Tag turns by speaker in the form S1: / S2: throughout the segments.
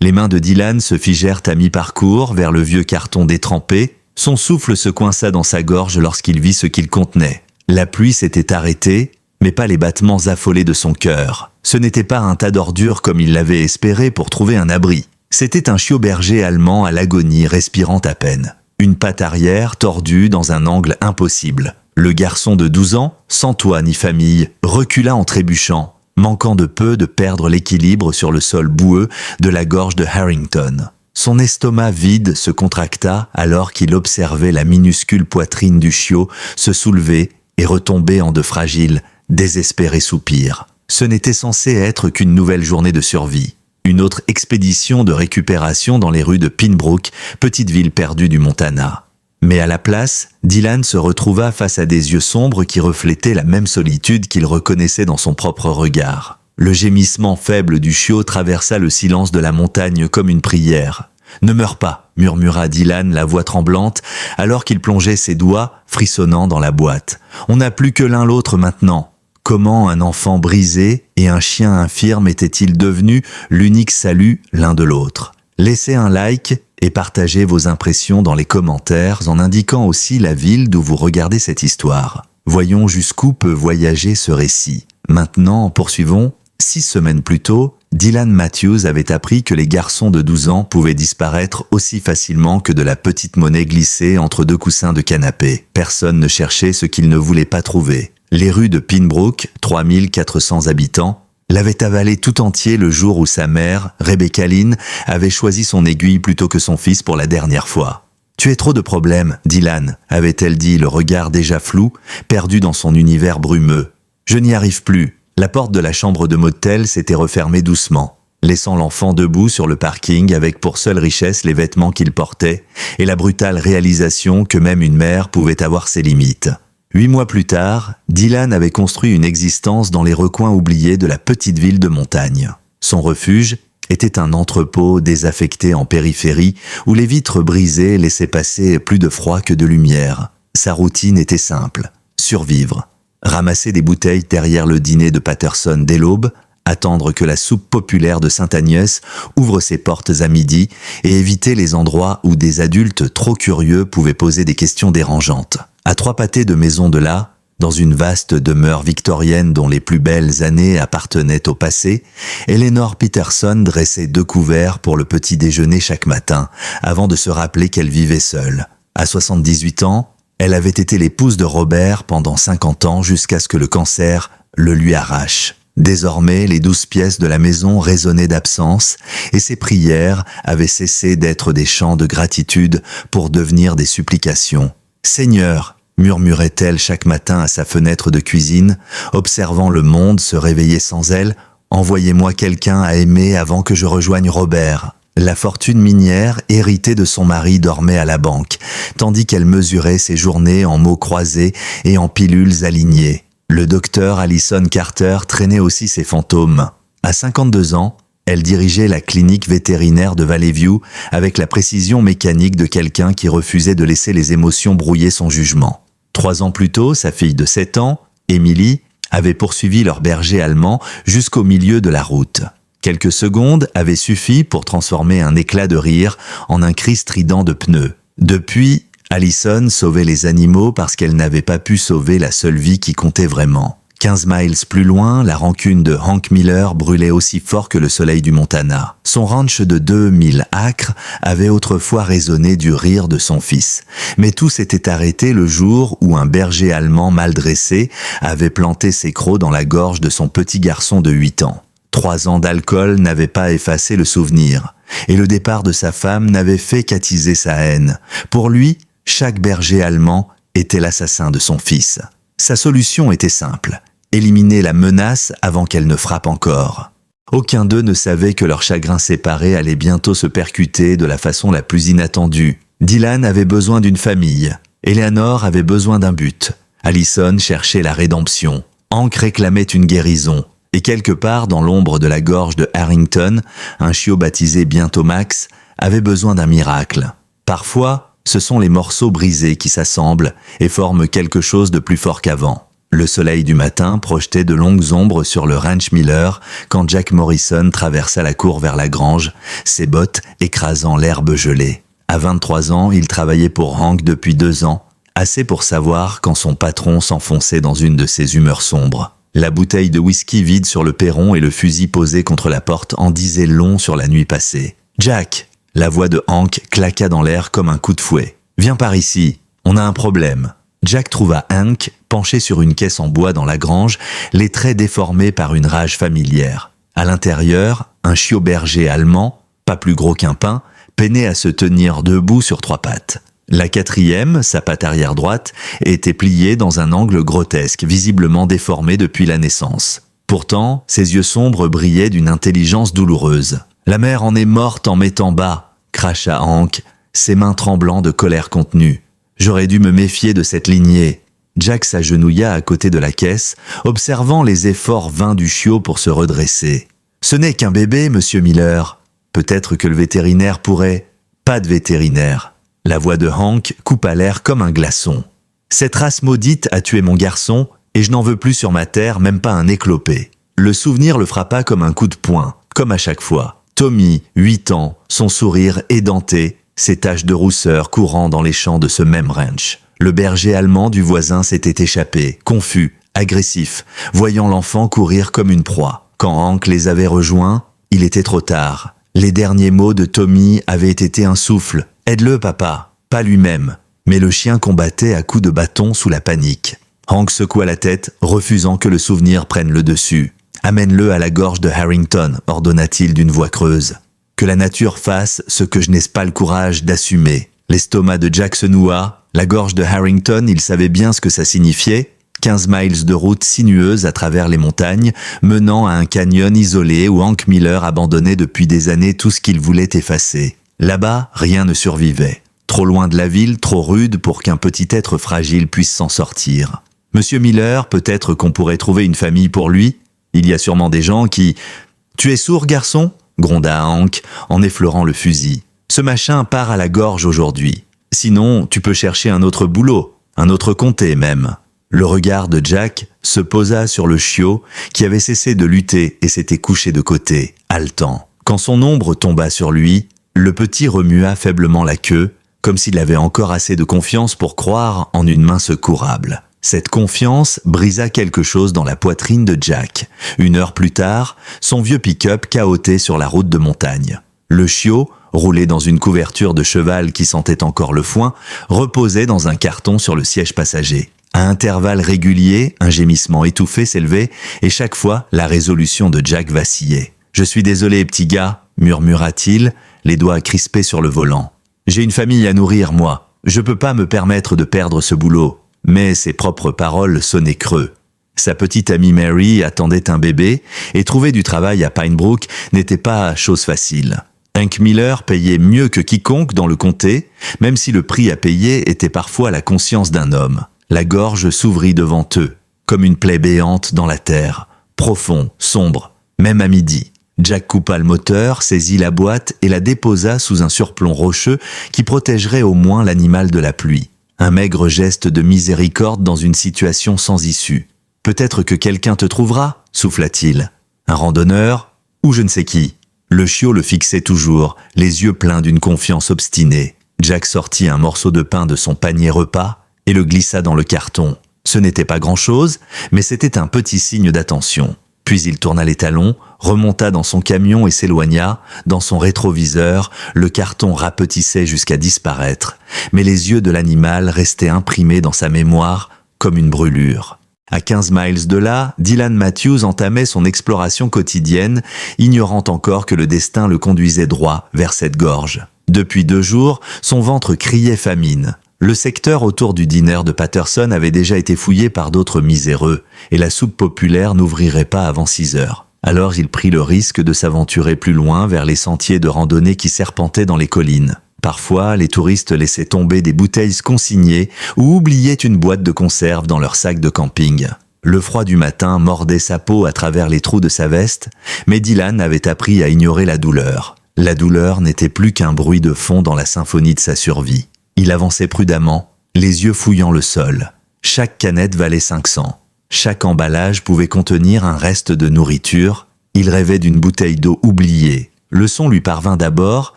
S1: Les mains de Dylan se figèrent à mi-parcours vers le vieux carton détrempé. Son souffle se coinça dans sa gorge lorsqu'il vit ce qu'il contenait. La pluie s'était arrêtée, mais pas les battements affolés de son cœur. Ce n'était pas un tas d'ordures comme il l'avait espéré pour trouver un abri. C'était un chiot berger allemand à l'agonie, respirant à peine. Une patte arrière tordue dans un angle impossible. Le garçon de 12 ans, sans toit ni famille, recula en trébuchant, manquant de peu de perdre l'équilibre sur le sol boueux de la gorge de Harrington. Son estomac vide se contracta alors qu'il observait la minuscule poitrine du chiot se soulever et retomber en de fragiles, désespérés soupirs. Ce n'était censé être qu'une nouvelle journée de survie. Une autre expédition de récupération dans les rues de Pinbrook, petite ville perdue du Montana. Mais à la place, Dylan se retrouva face à des yeux sombres qui reflétaient la même solitude qu'il reconnaissait dans son propre regard. Le gémissement faible du chiot traversa le silence de la montagne comme une prière. « Ne meurs pas !» murmura Dylan, la voix tremblante, alors qu'il plongeait ses doigts, frissonnants, dans la boîte. « On n'a plus que l'un l'autre maintenant. » Comment un enfant brisé et un chien infirme étaient-ils devenus l'unique salut l'un de l'autre? Laissez un like et partagez vos impressions dans les commentaires en indiquant aussi la ville d'où vous regardez cette histoire. Voyons jusqu'où peut voyager ce récit. Maintenant, poursuivons. 6 semaines plus tôt, Dylan Matthews avait appris que les garçons de 12 ans pouvaient disparaître aussi facilement que de la petite monnaie glissée entre 2 coussins de canapé. Personne ne cherchait ce qu'il ne voulait pas trouver. Les rues de Pinbrook, 3400 habitants, l'avaient avalé tout entier le jour où sa mère, Rebecca Lynn, avait choisi son aiguille plutôt que son fils pour la dernière fois. « Tu es trop de problèmes, Dylan », avait-elle dit, le regard déjà flou, perdu dans son univers brumeux. « Je n'y arrive plus. » La porte de la chambre de motel s'était refermée doucement, laissant l'enfant debout sur le parking avec pour seule richesse les vêtements qu'il portait et la brutale réalisation que même une mère pouvait avoir ses limites. 8 mois plus tard, Dylan avait construit une existence dans les recoins oubliés de la petite ville de montagne. Son refuge était un entrepôt désaffecté en périphérie où les vitres brisées laissaient passer plus de froid que de lumière. Sa routine était simple, survivre. Ramasser des bouteilles derrière le dîner de Patterson dès l'aube, attendre que la soupe populaire de Sainte-Agnès ouvre ses portes à midi et éviter les endroits où des adultes trop curieux pouvaient poser des questions dérangeantes. À 3 pâtés de maison de là, dans une vaste demeure victorienne dont les plus belles années appartenaient au passé, Eleanor Peterson dressait 2 couverts pour le petit déjeuner chaque matin, avant de se rappeler qu'elle vivait seule. À 78 ans, elle avait été l'épouse de Robert pendant 50 ans jusqu'à ce que le cancer le lui arrache. Désormais, les 12 pièces de la maison résonnaient d'absence et ses prières avaient cessé d'être des chants de gratitude pour devenir des supplications. « Seigneur !» murmurait-elle chaque matin à sa fenêtre de cuisine, observant le monde se réveiller sans elle, « Envoyez-moi quelqu'un à aimer avant que je rejoigne Robert. » La fortune minière héritée de son mari dormait à la banque, tandis qu'elle mesurait ses journées en mots croisés et en pilules alignées. Le docteur Allison Carter traînait aussi ses fantômes. À 52 ans, elle dirigeait la clinique vétérinaire de Valley View avec la précision mécanique de quelqu'un qui refusait de laisser les émotions brouiller son jugement. 3 ans plus tôt, sa fille de 7 ans, Emily, avait poursuivi leur berger allemand jusqu'au milieu de la route. Quelques secondes avaient suffi pour transformer un éclat de rire en un cri strident de pneus. Depuis, Allison sauvait les animaux parce qu'elle n'avait pas pu sauver la seule vie qui comptait vraiment. 15 miles plus loin, la rancune de Hank Miller brûlait aussi fort que le soleil du Montana. Son ranch de 2000 acres avait autrefois résonné du rire de son fils. Mais tout s'était arrêté le jour où un berger allemand mal dressé avait planté ses crocs dans la gorge de son petit garçon de 8 ans. 3 ans d'alcool n'avaient pas effacé le souvenir, et le départ de sa femme n'avait fait qu'attiser sa haine. Pour lui, chaque berger allemand était l'assassin de son fils. Sa solution était simple, éliminer la menace avant qu'elle ne frappe encore. Aucun d'eux ne savait que leur chagrin séparé allait bientôt se percuter de la façon la plus inattendue. Dylan avait besoin d'une famille, Eleanor avait besoin d'un but, Allison cherchait la rédemption, Hank réclamait une guérison, et quelque part dans l'ombre de la gorge de Harrington, un chiot baptisé bientôt Max avait besoin d'un miracle. Parfois, ce sont les morceaux brisés qui s'assemblent et forment quelque chose de plus fort qu'avant. Le soleil du matin projetait de longues ombres sur le ranch Miller quand Jack Morrison traversa la cour vers la grange, ses bottes écrasant l'herbe gelée. À 23 ans, il travaillait pour Hank depuis 2 ans, assez pour savoir quand son patron s'enfonçait dans une de ses humeurs sombres. La bouteille de whisky vide sur le perron et le fusil posé contre la porte en disaient long sur la nuit passée. « Jack !» La voix de Hank claqua dans l'air comme un coup de fouet. « Viens par ici, on a un problème. » Jack trouva Hank penché sur une caisse en bois dans la grange, les traits déformés par une rage familière. À l'intérieur, un chiot berger allemand, pas plus gros qu'un pain, peinait à se tenir debout sur 3 pattes. La 4e, sa patte arrière droite, était pliée dans un angle grotesque, visiblement déformé depuis la naissance. Pourtant, ses yeux sombres brillaient d'une intelligence douloureuse. « La mère en est morte en m'étant bas !» cracha Hank, ses mains tremblant de colère contenue. « J'aurais dû me méfier de cette lignée. » Jack s'agenouilla à côté de la caisse, observant les efforts vains du chiot pour se redresser. « Ce n'est qu'un bébé, monsieur Miller. Peut-être que le vétérinaire pourrait... » « Pas de vétérinaire. » La voix de Hank coupa l'air comme un glaçon. « Cette race maudite a tué mon garçon, et je n'en veux plus sur ma terre, même pas un éclopé. » Le souvenir le frappa comme un coup de poing, comme à chaque fois. Tommy, 8 ans, son sourire édenté, ses taches de rousseur courant dans les champs de ce même ranch. Le berger allemand du voisin s'était échappé, confus, agressif, voyant l'enfant courir comme une proie. Quand Hank les avait rejoints, il était trop tard. Les derniers mots de Tommy avaient été un souffle. « Aide-le, papa !» Pas lui-même, mais le chien combattait à coups de bâton sous la panique. Hank secoua la tête, refusant que le souvenir prenne le dessus. « Amène-le à la gorge de Harrington », ordonna-t-il d'une voix creuse. « Que la nature fasse ce que je n'ai pas le courage d'assumer. » L'estomac de Jack se noua. La gorge de Harrington, il savait bien ce que ça signifiait. 15 miles de route sinueuse à travers les montagnes, menant à un canyon isolé où Hank Miller abandonnait depuis des années tout ce qu'il voulait effacer. Là-bas, rien ne survivait. Trop loin de la ville, trop rude pour qu'un petit être fragile puisse s'en sortir. Monsieur Miller, peut-être qu'on pourrait trouver une famille pour lui. Il y a sûrement des gens qui... « Tu es sourd, garçon ?» gronda Hank en effleurant le fusil. « Ce machin part à la gorge aujourd'hui. Sinon, tu peux chercher un autre boulot, un autre comté même. » Le regard de Jack se posa sur le chiot qui avait cessé de lutter et s'était couché de côté, haletant. Quand son ombre tomba sur lui, le petit remua faiblement la queue, comme s'il avait encore assez de confiance pour croire en une main secourable. Cette confiance brisa quelque chose dans la poitrine de Jack. 1 heure plus tard, son vieux pick-up cahotait sur la route de montagne. Le chiot, roulé dans une couverture de cheval qui sentait encore le foin, reposait dans un carton sur le siège passager. À intervalles réguliers, un gémissement étouffé s'élevait et chaque fois, la résolution de Jack vacillait. « Je suis désolé, petit gars », murmura-t-il, les doigts crispés sur le volant. « J'ai une famille à nourrir, moi. Je peux pas me permettre de perdre ce boulot. » Mais ses propres paroles sonnaient creux. Sa petite amie Mary attendait un bébé et trouver du travail à Pine Brook n'était pas chose facile. Hank Miller payait mieux que quiconque dans le comté, même si le prix à payer était parfois la conscience d'un homme. La gorge s'ouvrit devant eux, comme une plaie béante dans la terre, profond, sombre, même à midi. Jack coupa le moteur, saisit la boîte et la déposa sous un surplomb rocheux qui protégerait au moins l'animal de la pluie. Un maigre geste de miséricorde dans une situation sans issue. « Peut-être que quelqu'un te trouvera » souffla-t-il. « Un randonneur ou je ne sais qui ?» Le chiot le fixait toujours, les yeux pleins d'une confiance obstinée. Jack sortit un morceau de pain de son panier repas et le glissa dans le carton. Ce n'était pas grand-chose, mais c'était un petit signe d'attention. Puis il tourna les talons, remonta dans son camion et s'éloigna. Dans son rétroviseur, le carton rapetissait jusqu'à disparaître, mais les yeux de l'animal restaient imprimés dans sa mémoire comme une brûlure. À 15 miles de là, Dylan Matthews entamait son exploration quotidienne, ignorant encore que le destin le conduisait droit vers cette gorge. Depuis 2 jours, son ventre criait famine. Le secteur autour du diner de Patterson avait déjà été fouillé par d'autres miséreux, et la soupe populaire n'ouvrirait pas avant 6 heures. Alors il prit le risque de s'aventurer plus loin vers les sentiers de randonnée qui serpentaient dans les collines. Parfois, les touristes laissaient tomber des bouteilles consignées ou oubliaient une boîte de conserve dans leur sac de camping. Le froid du matin mordait sa peau à travers les trous de sa veste, mais Dylan avait appris à ignorer la douleur. La douleur n'était plus qu'un bruit de fond dans la symphonie de sa survie. Il avançait prudemment, les yeux fouillant le sol. Chaque canette valait 500. Chaque emballage pouvait contenir un reste de nourriture. Il rêvait d'une bouteille d'eau oubliée. Le son lui parvint d'abord,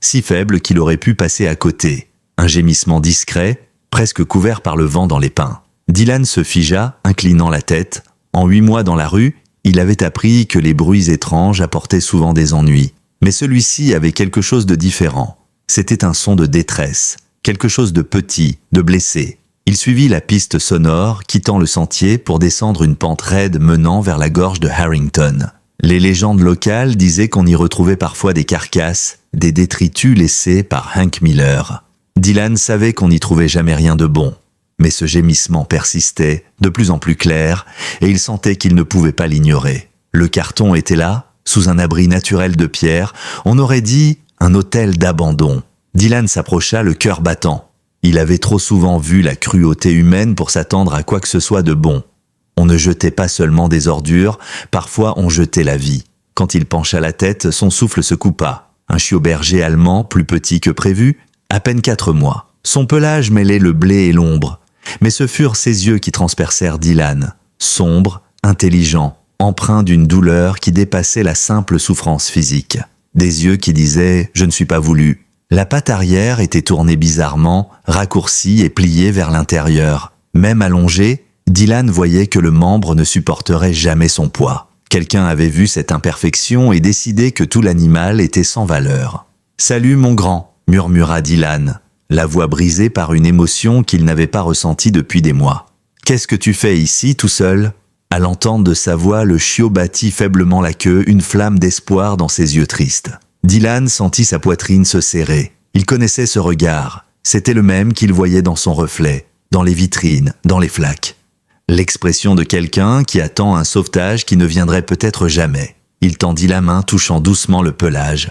S1: si faible qu'il aurait pu passer à côté. Un gémissement discret, presque couvert par le vent dans les pins. Dylan se figea, inclinant la tête. En 8 mois dans la rue, il avait appris que les bruits étranges apportaient souvent des ennuis. Mais celui-ci avait quelque chose de différent. C'était un son de détresse, quelque chose de petit, de blessé. Il suivit la piste sonore, quittant le sentier pour descendre une pente raide menant vers la gorge de Harrington. Les légendes locales disaient qu'on y retrouvait parfois des carcasses, des détritus laissés par Hank Miller. Dylan savait qu'on n'y trouvait jamais rien de bon. Mais ce gémissement persistait, de plus en plus clair, et il sentait qu'il ne pouvait pas l'ignorer. Le carton était là, sous un abri naturel de pierre, on aurait dit un hôtel d'abandon. Dylan s'approcha le cœur battant. Il avait trop souvent vu la cruauté humaine pour s'attendre à quoi que ce soit de bon. On ne jetait pas seulement des ordures, parfois on jetait la vie. Quand il pencha la tête, son souffle se coupa. Un chiot berger allemand, plus petit que prévu, à peine 4 mois. Son pelage mêlait le blé et l'ombre. Mais ce furent ses yeux qui transpercèrent Dylan, sombres, intelligents, empreints d'une douleur qui dépassait la simple souffrance physique. Des yeux qui disaient « Je ne suis pas voulu ». La patte arrière était tournée bizarrement, raccourcie et pliée vers l'intérieur. Même allongé, Dylan voyait que le membre ne supporterait jamais son poids. Quelqu'un avait vu cette imperfection et décidé que tout l'animal était sans valeur. « Salut mon grand », murmura Dylan, la voix brisée par une émotion qu'il n'avait pas ressentie depuis des mois. « Qu'est-ce que tu fais ici tout seul ?» À l'entente de sa voix, le chiot battit faiblement la queue, une flamme d'espoir dans ses yeux tristes. Dylan sentit sa poitrine se serrer. Il connaissait ce regard. C'était le même qu'il voyait dans son reflet, dans les vitrines, dans les flaques. L'expression de quelqu'un qui attend un sauvetage qui ne viendrait peut-être jamais. Il tendit la main, touchant doucement le pelage.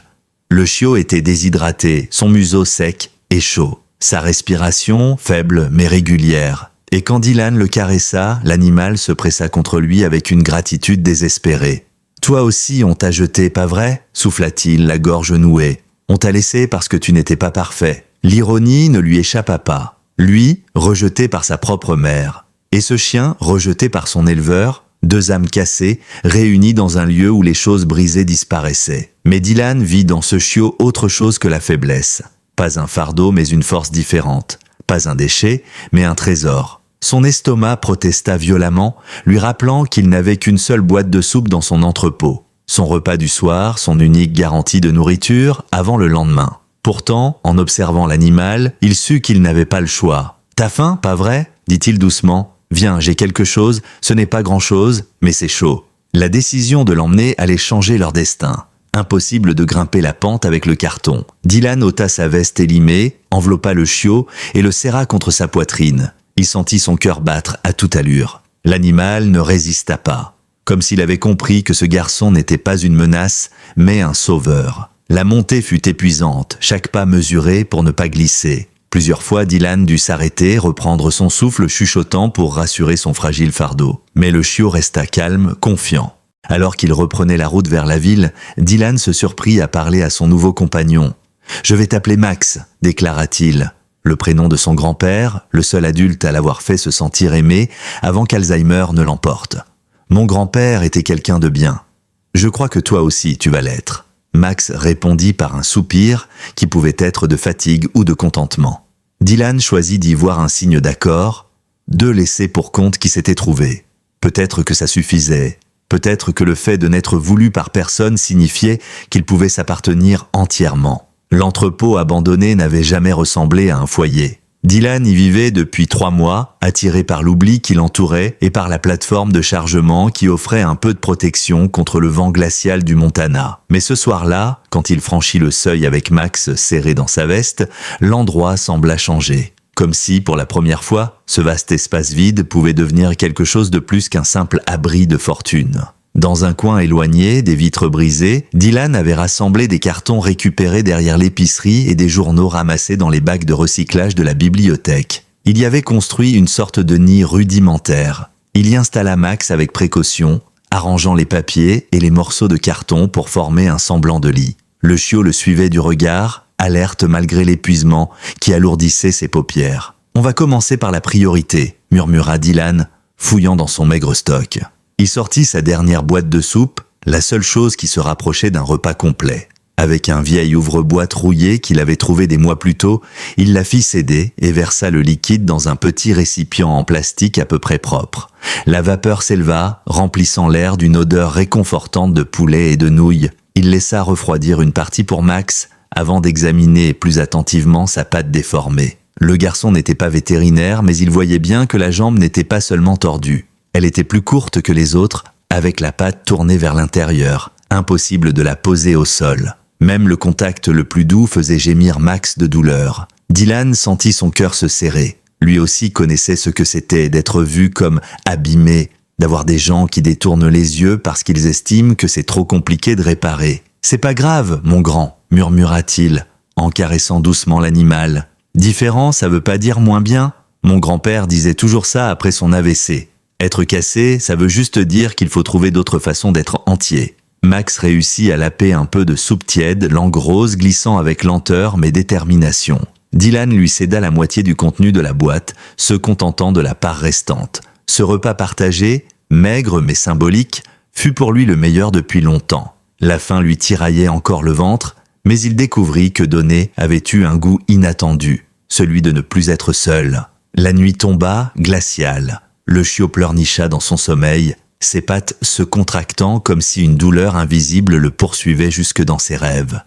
S1: Le chiot était déshydraté, son museau sec et chaud. Sa respiration, faible mais régulière. Et quand Dylan le caressa, l'animal se pressa contre lui avec une gratitude désespérée. « Toi aussi on t'a jeté, pas vrai ?» souffla-t-il, la gorge nouée. « On t'a laissé parce que tu n'étais pas parfait. » L'ironie ne lui échappa pas. Lui, rejeté par sa propre mère. Et ce chien, rejeté par son éleveur, 2 âmes cassées, réunies dans un lieu où les choses brisées disparaissaient. Mais Dylan vit dans ce chiot autre chose que la faiblesse. Pas un fardeau, mais une force différente. Pas un déchet, mais un trésor. Son estomac protesta violemment, lui rappelant qu'il n'avait qu'une seule boîte de soupe dans son entrepôt. Son repas du soir, son unique garantie de nourriture, avant le lendemain. Pourtant, en observant l'animal, il sut qu'il n'avait pas le choix. « T'as faim, pas vrai ?» dit-il doucement. « Viens, j'ai quelque chose, ce n'est pas grand-chose, mais c'est chaud. » La décision de l'emmener allait changer leur destin. Impossible de grimper la pente avec le carton. Dylan ôta sa veste élimée, enveloppa le chiot et le serra contre sa poitrine. Il sentit son cœur battre à toute allure. L'animal ne résista pas, comme s'il avait compris que ce garçon n'était pas une menace, mais un sauveur. La montée fut épuisante, chaque pas mesuré pour ne pas glisser. Plusieurs fois, Dylan dut s'arrêter, reprendre son souffle chuchotant pour rassurer son fragile fardeau. Mais le chiot resta calme, confiant. Alors qu'il reprenait la route vers la ville, Dylan se surprit à parler à son nouveau compagnon. « Je vais t'appeler Max », déclara-t-il. Le prénom de son grand-père, le seul adulte à l'avoir fait se sentir aimé avant qu'Alzheimer ne l'emporte. Mon grand-père était quelqu'un de bien. Je crois que toi aussi tu vas l'être. Max répondit par un soupir qui pouvait être de fatigue ou de contentement. Dylan choisit d'y voir un signe d'accord, 2 laissés pour compte qui s'étaient trouvés. Peut-être que ça suffisait. Peut-être que le fait de n'être voulu par personne signifiait qu'il pouvait s'appartenir entièrement. L'entrepôt abandonné n'avait jamais ressemblé à un foyer. Dylan y vivait depuis 3 mois, attiré par l'oubli qui l'entourait et par la plateforme de chargement qui offrait un peu de protection contre le vent glacial du Montana. Mais ce soir-là, quand il franchit le seuil avec Max serré dans sa veste, l'endroit sembla changer. Comme si, pour la première fois, ce vaste espace vide pouvait devenir quelque chose de plus qu'un simple abri de fortune. Dans un coin éloigné, des vitres brisées, Dylan avait rassemblé des cartons récupérés derrière l'épicerie et des journaux ramassés dans les bacs de recyclage de la bibliothèque. Il y avait construit une sorte de nid rudimentaire. Il y installa Max avec précaution, arrangeant les papiers et les morceaux de carton pour former un semblant de lit. Le chiot le suivait du regard, alerte malgré l'épuisement qui alourdissait ses paupières. « On va commencer par la priorité », murmura Dylan. « fouillant dans son maigre stock. Il sortit sa dernière boîte de soupe, la seule chose qui se rapprochait d'un repas complet. Avec un vieil ouvre-boîte rouillé qu'il avait trouvé des mois plus tôt, il la fit céder et versa le liquide dans un petit récipient en plastique à peu près propre. La vapeur s'éleva, remplissant l'air d'une odeur réconfortante de poulet et de nouilles. Il laissa refroidir une partie pour Max, avant d'examiner plus attentivement sa patte déformée. Le garçon n'était pas vétérinaire, mais il voyait bien que la jambe n'était pas seulement tordue. Elle était plus courte que les autres, avec la patte tournée vers l'intérieur. Impossible de la poser au sol. Même le contact le plus doux faisait gémir Max de douleur. Dylan sentit son cœur se serrer. Lui aussi connaissait ce que c'était d'être vu comme abîmé, d'avoir des gens qui détournent les yeux parce qu'ils estiment que c'est trop compliqué de réparer. « C'est pas grave, mon grand », murmura-t-il, en caressant doucement l'animal. « Différent, ça veut pas dire moins bien. Mon grand-père disait toujours ça après son AVC. Être cassé, ça veut juste dire qu'il faut trouver d'autres façons d'être entier. » Max réussit à laper un peu de soupe tiède, langue rose glissant avec lenteur mais détermination. Dylan lui céda la moitié du contenu de la boîte, se contentant de la part restante. Ce repas partagé, maigre mais symbolique, fut pour lui le meilleur depuis longtemps. La faim lui tiraillait encore le ventre, mais il découvrit que donner avait eu un goût inattendu, celui de ne plus être seul. La nuit tomba, glaciale. Le chiot pleurnicha dans son sommeil, ses pattes se contractant comme si une douleur invisible le poursuivait jusque dans ses rêves.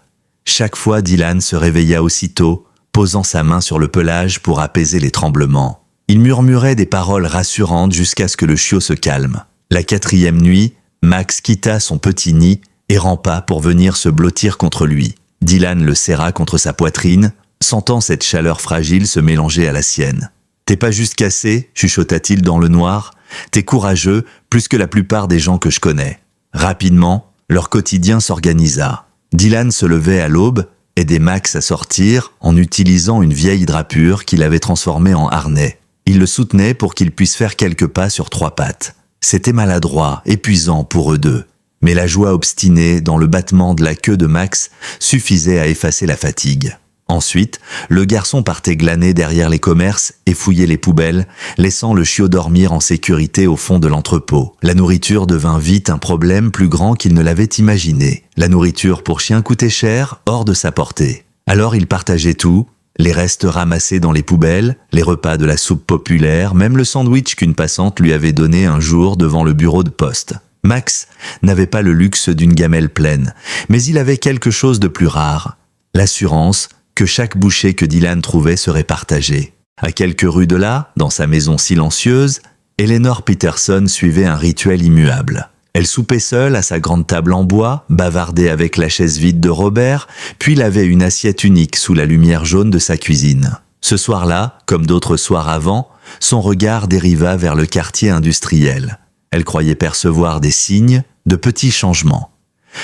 S1: Chaque fois, Dylan se réveilla aussitôt, posant sa main sur le pelage pour apaiser les tremblements. Il murmurait des paroles rassurantes jusqu'à ce que le chiot se calme. La 4e nuit, Max quitta son petit nid et rampa pour venir se blottir contre lui. Dylan le serra contre sa poitrine, sentant cette chaleur fragile se mélanger à la sienne. « T'es pas juste cassé ?» chuchota-t-il dans le noir. « T'es courageux, plus que la plupart des gens que je connais. » Rapidement, leur quotidien s'organisa. Dylan se levait à l'aube, aidait Max à sortir en utilisant une vieille drapure qu'il avait transformée en harnais. Il le soutenait pour qu'il puisse faire quelques pas sur 3 pattes. C'était maladroit, épuisant pour eux deux. Mais la joie obstinée dans le battement de la queue de Max suffisait à effacer la fatigue. Ensuite, le garçon partait glaner derrière les commerces et fouiller les poubelles, laissant le chiot dormir en sécurité au fond de l'entrepôt. La nourriture devint vite un problème plus grand qu'il ne l'avait imaginé. La nourriture pour chien coûtait cher, hors de sa portée. Alors il partageait tout, les restes ramassés dans les poubelles, les repas de la soupe populaire, même le sandwich qu'une passante lui avait donné un jour devant le bureau de poste. Max n'avait pas le luxe d'une gamelle pleine, mais il avait quelque chose de plus rare, l'assurance que chaque bouchée que Dylan trouvait serait partagée. À quelques rues de là, dans sa maison silencieuse, Eleanor Peterson suivait un rituel immuable. Elle soupait seule à sa grande table en bois, bavardait avec la chaise vide de Robert, puis lavait une assiette unique sous la lumière jaune de sa cuisine. Ce soir-là, comme d'autres soirs avant, son regard dériva vers le quartier industriel. Elle croyait percevoir des signes, de petits changements.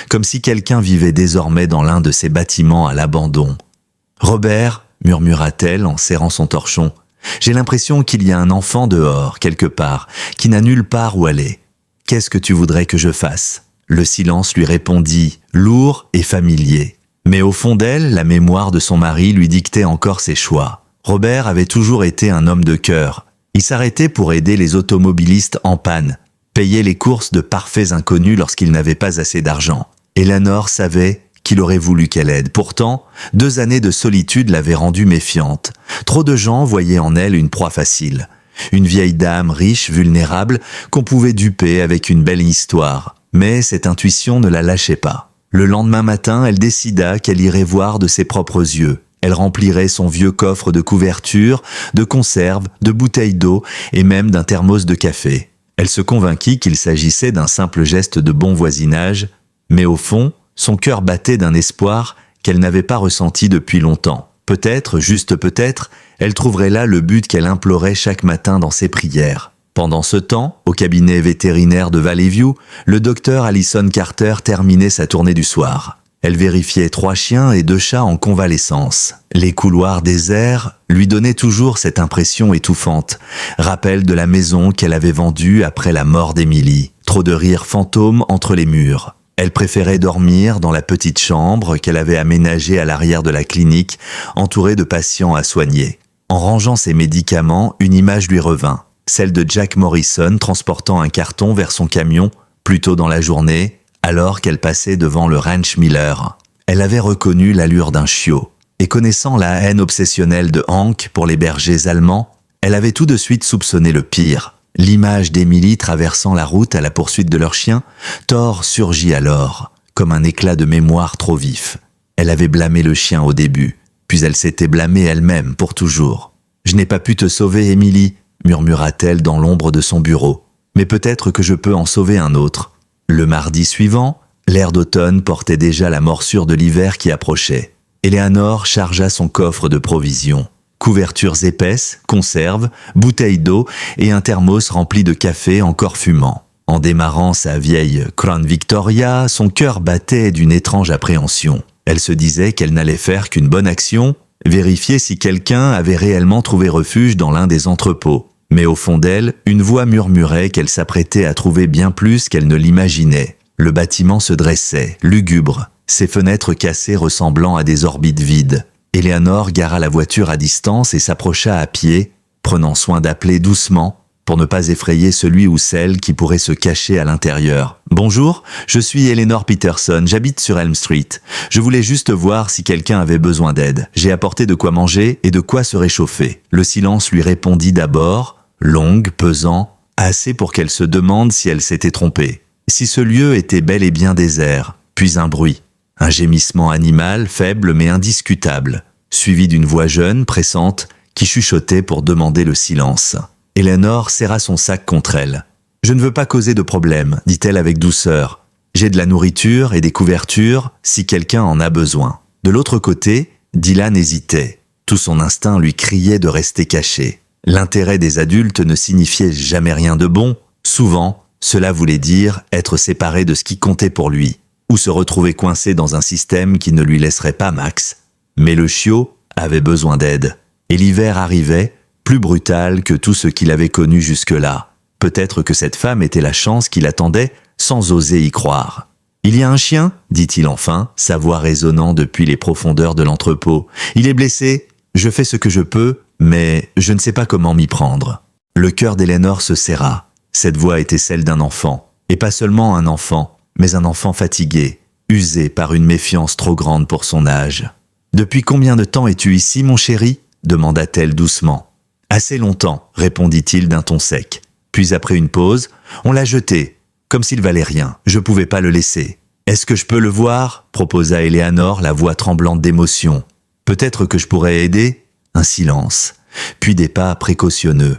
S1: Comme si quelqu'un vivait désormais dans l'un de ces bâtiments à l'abandon. « Robert », murmura-t-elle en serrant son torchon, « j'ai l'impression qu'il y a un enfant dehors, quelque part, qui n'a nulle part où aller. Qu'est-ce que tu voudrais que je fasse ?» Le silence lui répondit, lourd et familier. Mais au fond d'elle, la mémoire de son mari lui dictait encore ses choix. Robert avait toujours été un homme de cœur. Il s'arrêtait pour aider les automobilistes en panne, payer les courses de parfaits inconnus lorsqu'il n'avait pas assez d'argent. Eleanor savait qu'il aurait voulu qu'elle aide. Pourtant, 2 années de solitude l'avaient rendue méfiante. Trop de gens voyaient en elle une proie facile. Une vieille dame riche, vulnérable, qu'on pouvait duper avec une belle histoire. Mais cette intuition ne la lâchait pas. Le lendemain matin, elle décida qu'elle irait voir de ses propres yeux. Elle remplirait son vieux coffre de couvertures, de conserves, de bouteilles d'eau et même d'un thermos de café. Elle se convainquit qu'il s'agissait d'un simple geste de bon voisinage, mais au fond, son cœur battait d'un espoir qu'elle n'avait pas ressenti depuis longtemps. Peut-être, juste peut-être, elle trouverait là le but qu'elle implorait chaque matin dans ses prières. Pendant ce temps, au cabinet vétérinaire de Valley View, le docteur Allison Carter terminait sa tournée du soir. Elle vérifiait 3 chiens et 2 chats en convalescence. Les couloirs déserts lui donnaient toujours cette impression étouffante, rappel de la maison qu'elle avait vendue après la mort d'Emily. Trop de rires fantômes entre les murs. Elle préférait dormir dans la petite chambre qu'elle avait aménagée à l'arrière de la clinique, entourée de patients à soigner. En rangeant ses médicaments, une image lui revint. celle de Jack Morrison transportant un carton vers son camion plus tôt dans la journée, alors qu'elle passait devant le Ranch Miller. Elle avait reconnu l'allure d'un chiot, et connaissant la haine obsessionnelle de Hank pour les bergers allemands, elle avait tout de suite soupçonné le pire. L'image d'Emily traversant la route à la poursuite de leur chien, Thor surgit alors, comme un éclat de mémoire trop vif. Elle avait blâmé le chien au début, puis elle s'était blâmée elle-même pour toujours. « Je n'ai pas pu te sauver, Emily », murmura-t-elle dans l'ombre de son bureau. « Mais peut-être que je peux en sauver un autre. » Le mardi suivant, l'air d'automne portait déjà la morsure de l'hiver qui approchait. Eleanor chargea son coffre de provisions. Couvertures épaisses, conserves, bouteilles d'eau et un thermos rempli de café encore fumant. En démarrant sa vieille Crown Victoria, son cœur battait d'une étrange appréhension. Elle se disait qu'elle n'allait faire qu'une bonne action, vérifier si quelqu'un avait réellement trouvé refuge dans l'un des entrepôts. Mais au fond d'elle, une voix murmurait qu'elle s'apprêtait à trouver bien plus qu'elle ne l'imaginait. Le bâtiment se dressait, lugubre, ses fenêtres cassées ressemblant à des orbites vides. Eleanor gara la voiture à distance et s'approcha à pied, prenant soin d'appeler doucement pour ne pas effrayer celui ou celle qui pourrait se cacher à l'intérieur. « Bonjour, je suis Eleanor Peterson, j'habite sur Elm Street. Je voulais juste voir si quelqu'un avait besoin d'aide. J'ai apporté de quoi manger et de quoi se réchauffer. » Le silence lui répondit d'abord, longue, pesant, assez pour qu'elle se demande si elle s'était trompée. Si ce lieu était bel et bien désert, puis un bruit. Un gémissement animal, faible mais indiscutable, suivi d'une voix jeune, pressante, qui chuchotait pour demander le silence. Eleanor serra son sac contre elle. « Je ne veux pas causer de problème, dit-elle avec douceur. J'ai de la nourriture et des couvertures si quelqu'un en a besoin. » De l'autre côté, Dylan hésitait. Tout son instinct lui criait de rester caché. L'intérêt des adultes ne signifiait jamais rien de bon. Souvent, cela voulait dire être séparé de ce qui comptait pour lui, ou se retrouver coincé dans un système qui ne lui laisserait pas Max. Mais le chiot avait besoin d'aide. Et l'hiver arrivait, plus brutal que tout ce qu'il avait connu jusque-là. Peut-être que cette femme était la chance qu'il attendait sans oser y croire. « Il y a un chien ?» dit-il enfin, sa voix résonnant depuis les profondeurs de l'entrepôt. « Il est blessé. Je fais ce que je peux, mais je ne sais pas comment m'y prendre. » Le cœur d'Eleanor se serra. Cette voix était celle d'un enfant. Et pas seulement un enfant, mais un enfant fatigué, usé par une méfiance trop grande pour son âge. « Depuis combien de temps es-tu ici, mon chéri ?» demanda-t-elle doucement. « Assez longtemps, répondit-il d'un ton sec. Puis après une pause, on l'a jeté, comme s'il valait rien. Je pouvais pas le laisser. « Est-ce que je peux le voir ?» proposa Eleanor, la voix tremblante d'émotion. « Peut-être que je pourrais aider ?» Un silence, puis des pas précautionneux.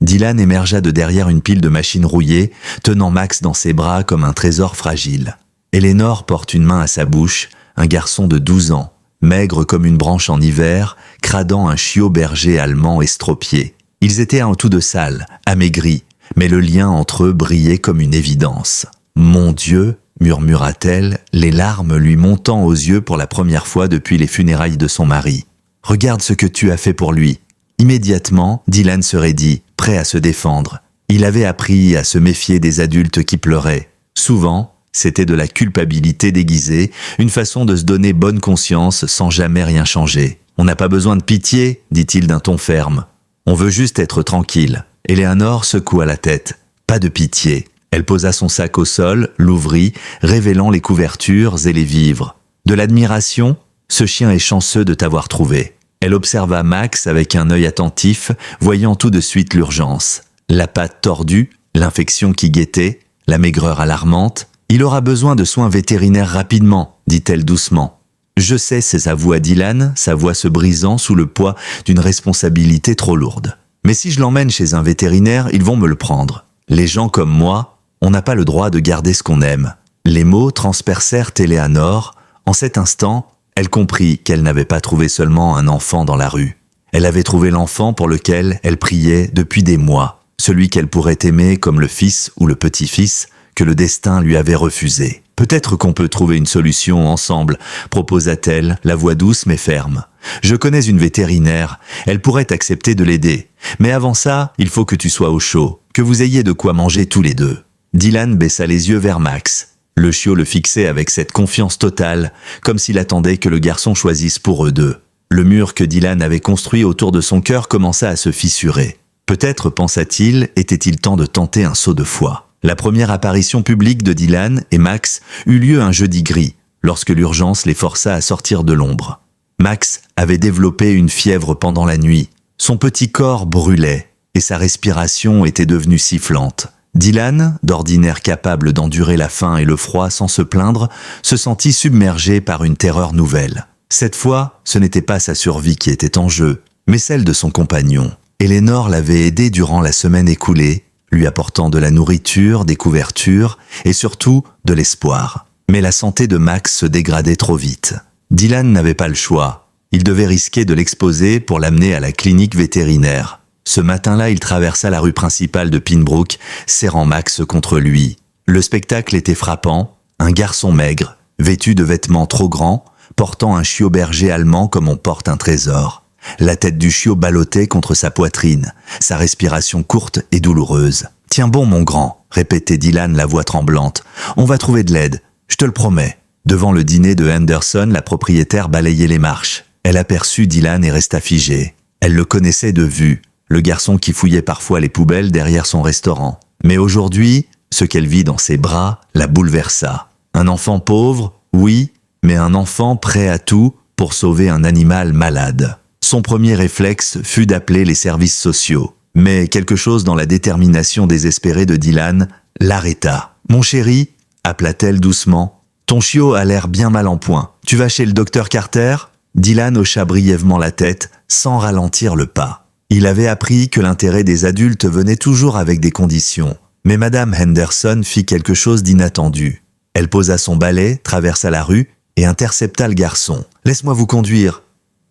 S1: Dylan émergea de derrière une pile de machines rouillées, tenant Max dans ses bras comme un trésor fragile. Eleanor porte une main à sa bouche, un garçon de 12 ans, maigre comme une branche en hiver, cradant un chiot berger allemand estropié. Ils étaient en tout de sale, amaigris, mais le lien entre eux brillait comme une évidence. « Mon Dieu !» murmura-t-elle, les larmes lui montant aux yeux pour la première fois depuis les funérailles de son mari. « Regarde ce que tu as fait pour lui. » Immédiatement, Dylan se raidit, prêt à se défendre. Il avait appris à se méfier des adultes qui pleuraient. Souvent, c'était de la culpabilité déguisée, une façon de se donner bonne conscience sans jamais rien changer. « On n'a pas besoin de pitié, dit-il d'un ton ferme. On veut juste être tranquille. » Eleanor secoua la tête. Pas de pitié. Elle posa son sac au sol, l'ouvrit, révélant les couvertures et les vivres. De l'admiration, ce chien est chanceux de t'avoir trouvé. Elle observa Max avec un œil attentif, voyant tout de suite l'urgence. La patte tordue, l'infection qui guettait, la maigreur alarmante. Il aura besoin de soins vétérinaires rapidement, dit-elle doucement. Je sais, s'avoua Dylan, sa voix se brisant sous le poids d'une responsabilité trop lourde. Mais si je l'emmène chez un vétérinaire, ils vont me le prendre. Les gens comme moi, on n'a pas le droit de garder ce qu'on aime. Les mots transpercèrent Eleanor. En cet instant, elle comprit qu'elle n'avait pas trouvé seulement un enfant dans la rue. Elle avait trouvé l'enfant pour lequel elle priait depuis des mois, celui qu'elle pourrait aimer comme le fils ou le petit-fils que le destin lui avait refusé. « Peut-être qu'on peut trouver une solution ensemble, » proposa-t-elle, la voix douce mais ferme. « Je connais une vétérinaire, elle pourrait accepter de l'aider. Mais avant ça, il faut que tu sois au chaud, que vous ayez de quoi manger tous les deux. » Dylan baissa les yeux vers Max. Le chiot le fixait avec cette confiance totale, comme s'il attendait que le garçon choisisse pour eux deux. Le mur que Dylan avait construit autour de son cœur commença à se fissurer. Peut-être, pensa-t-il, était-il temps de tenter un saut de foi. La première apparition publique de Dylan et Max eut lieu un jeudi gris, lorsque l'urgence les força à sortir de l'ombre. Max avait développé une fièvre pendant la nuit. Son petit corps brûlait et sa respiration était devenue sifflante. Dylan, d'ordinaire capable d'endurer la faim et le froid sans se plaindre, se sentit submergé par une terreur nouvelle. Cette fois, ce n'était pas sa survie qui était en jeu, mais celle de son compagnon. Eleanor l'avait aidé durant la semaine écoulée, lui apportant de la nourriture, des couvertures et surtout de l'espoir. Mais la santé de Max se dégradait trop vite. Dylan n'avait pas le choix. Il devait risquer de l'exposer pour l'amener à la clinique vétérinaire. Ce matin-là, il traversa la rue principale de Pinbrook, serrant Max contre lui. Le spectacle était frappant, un garçon maigre, vêtu de vêtements trop grands, portant un chiot berger allemand comme on porte un trésor. La tête du chiot ballottait contre sa poitrine, sa respiration courte et douloureuse. « Tiens bon, mon grand », répétait Dylan, la voix tremblante. « On va trouver de l'aide, je te le promets. » Devant le dîner de Henderson, la propriétaire balayait les marches. Elle aperçut Dylan et resta figée. Elle le connaissait de vue, le garçon qui fouillait parfois les poubelles derrière son restaurant. Mais aujourd'hui, ce qu'elle vit dans ses bras la bouleversa. Un enfant pauvre, oui, mais un enfant prêt à tout pour sauver un animal malade. Son premier réflexe fut d'appeler les services sociaux. Mais quelque chose dans la détermination désespérée de Dylan l'arrêta. « Mon chéri », appela-t-elle doucement, « ton chiot a l'air bien mal en point. Tu vas chez le docteur Carter ?» Dylan hocha brièvement la tête, sans ralentir le pas. Il avait appris que l'intérêt des adultes venait toujours avec des conditions. Mais Madame Henderson fit quelque chose d'inattendu. Elle posa son balai, traversa la rue et intercepta le garçon. « Laisse-moi vous conduire.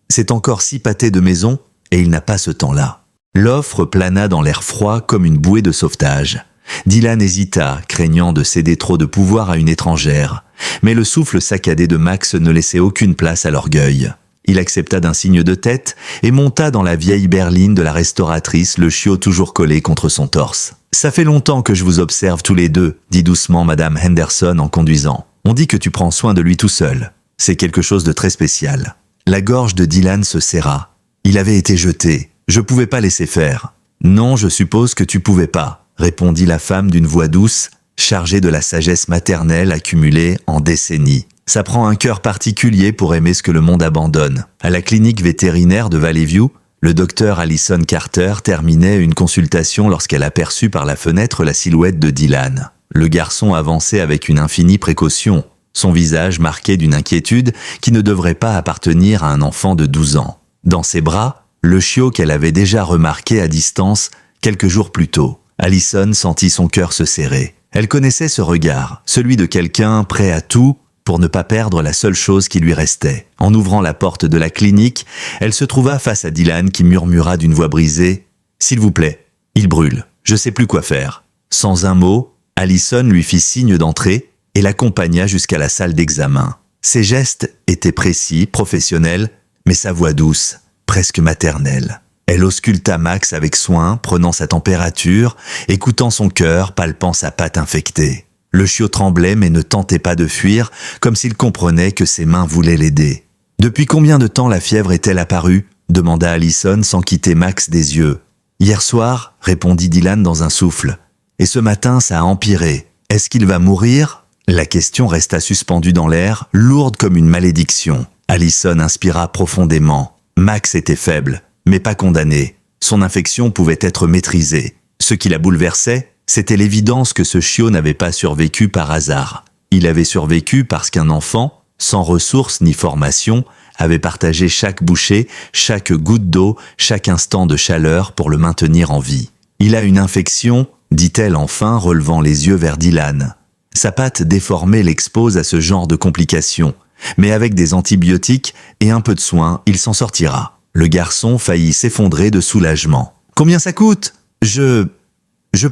S1: C'est encore 6 pâtés de maison et il n'a pas ce temps-là. » L'offre plana dans l'air froid comme une bouée de sauvetage. Dylan hésita, craignant de céder trop de pouvoir à une étrangère. Mais le souffle saccadé de Max ne laissait aucune place à l'orgueil. Il accepta d'un signe de tête et monta dans la vieille berline de la restauratrice, le chiot toujours collé contre son torse. « Ça fait longtemps que je vous observe tous les deux, » dit doucement Madame Henderson en conduisant. « On dit que tu prends soin de lui tout seul. C'est quelque chose de très spécial. » La gorge de Dylan se serra. Il avait été jeté. Je pouvais pas laisser faire. « Non, je suppose que tu pouvais pas, » répondit la femme d'une voix douce, chargée de la sagesse maternelle accumulée en décennies. Ça prend un cœur particulier pour aimer ce que le monde abandonne. À la clinique vétérinaire de Valley View, le docteur Allison Carter terminait une consultation lorsqu'elle aperçut par la fenêtre la silhouette de Dylan. Le garçon avançait avec une infinie précaution, son visage marqué d'une inquiétude qui ne devrait pas appartenir à un enfant de 12 ans. Dans ses bras, le chiot qu'elle avait déjà remarqué à distance quelques jours plus tôt. Allison sentit son cœur se serrer. Elle connaissait ce regard, celui de quelqu'un prêt à tout pour ne pas perdre la seule chose qui lui restait. En ouvrant la porte de la clinique, elle se trouva face à Dylan qui murmura d'une voix brisée « S'il vous plaît, il brûle, je sais plus quoi faire. » Sans un mot, Allison lui fit signe d'entrer et l'accompagna jusqu'à la salle d'examen. Ses gestes étaient précis, professionnels, mais sa voix douce, presque maternelle. Elle ausculta Max avec soin, prenant sa température, écoutant son cœur, palpant sa patte infectée. Le chiot tremblait mais ne tentait pas de fuir, comme s'il comprenait que ses mains voulaient l'aider. « Depuis combien de temps la fièvre est-elle apparue ?» demanda Allison sans quitter Max des yeux. « Hier soir, » répondit Dylan dans un souffle. « Et ce matin, ça a empiré. Est-ce qu'il va mourir ?» La question resta suspendue dans l'air, lourde comme une malédiction. Allison inspira profondément. Max était faible, mais pas condamné. Son infection pouvait être maîtrisée. Ce qui la bouleversait, c'était l'évidence que ce chiot n'avait pas survécu par hasard. Il avait survécu parce qu'un enfant, sans ressources ni formation, avait partagé chaque bouchée, chaque goutte d'eau, chaque instant de chaleur pour le maintenir en vie. « Il a une infection », dit-elle enfin, relevant les yeux vers Dylan. Sa patte déformée l'expose à ce genre de complications, mais avec des antibiotiques et un peu de soin, il s'en sortira. Le garçon faillit s'effondrer de soulagement. « Combien ça coûte ? Je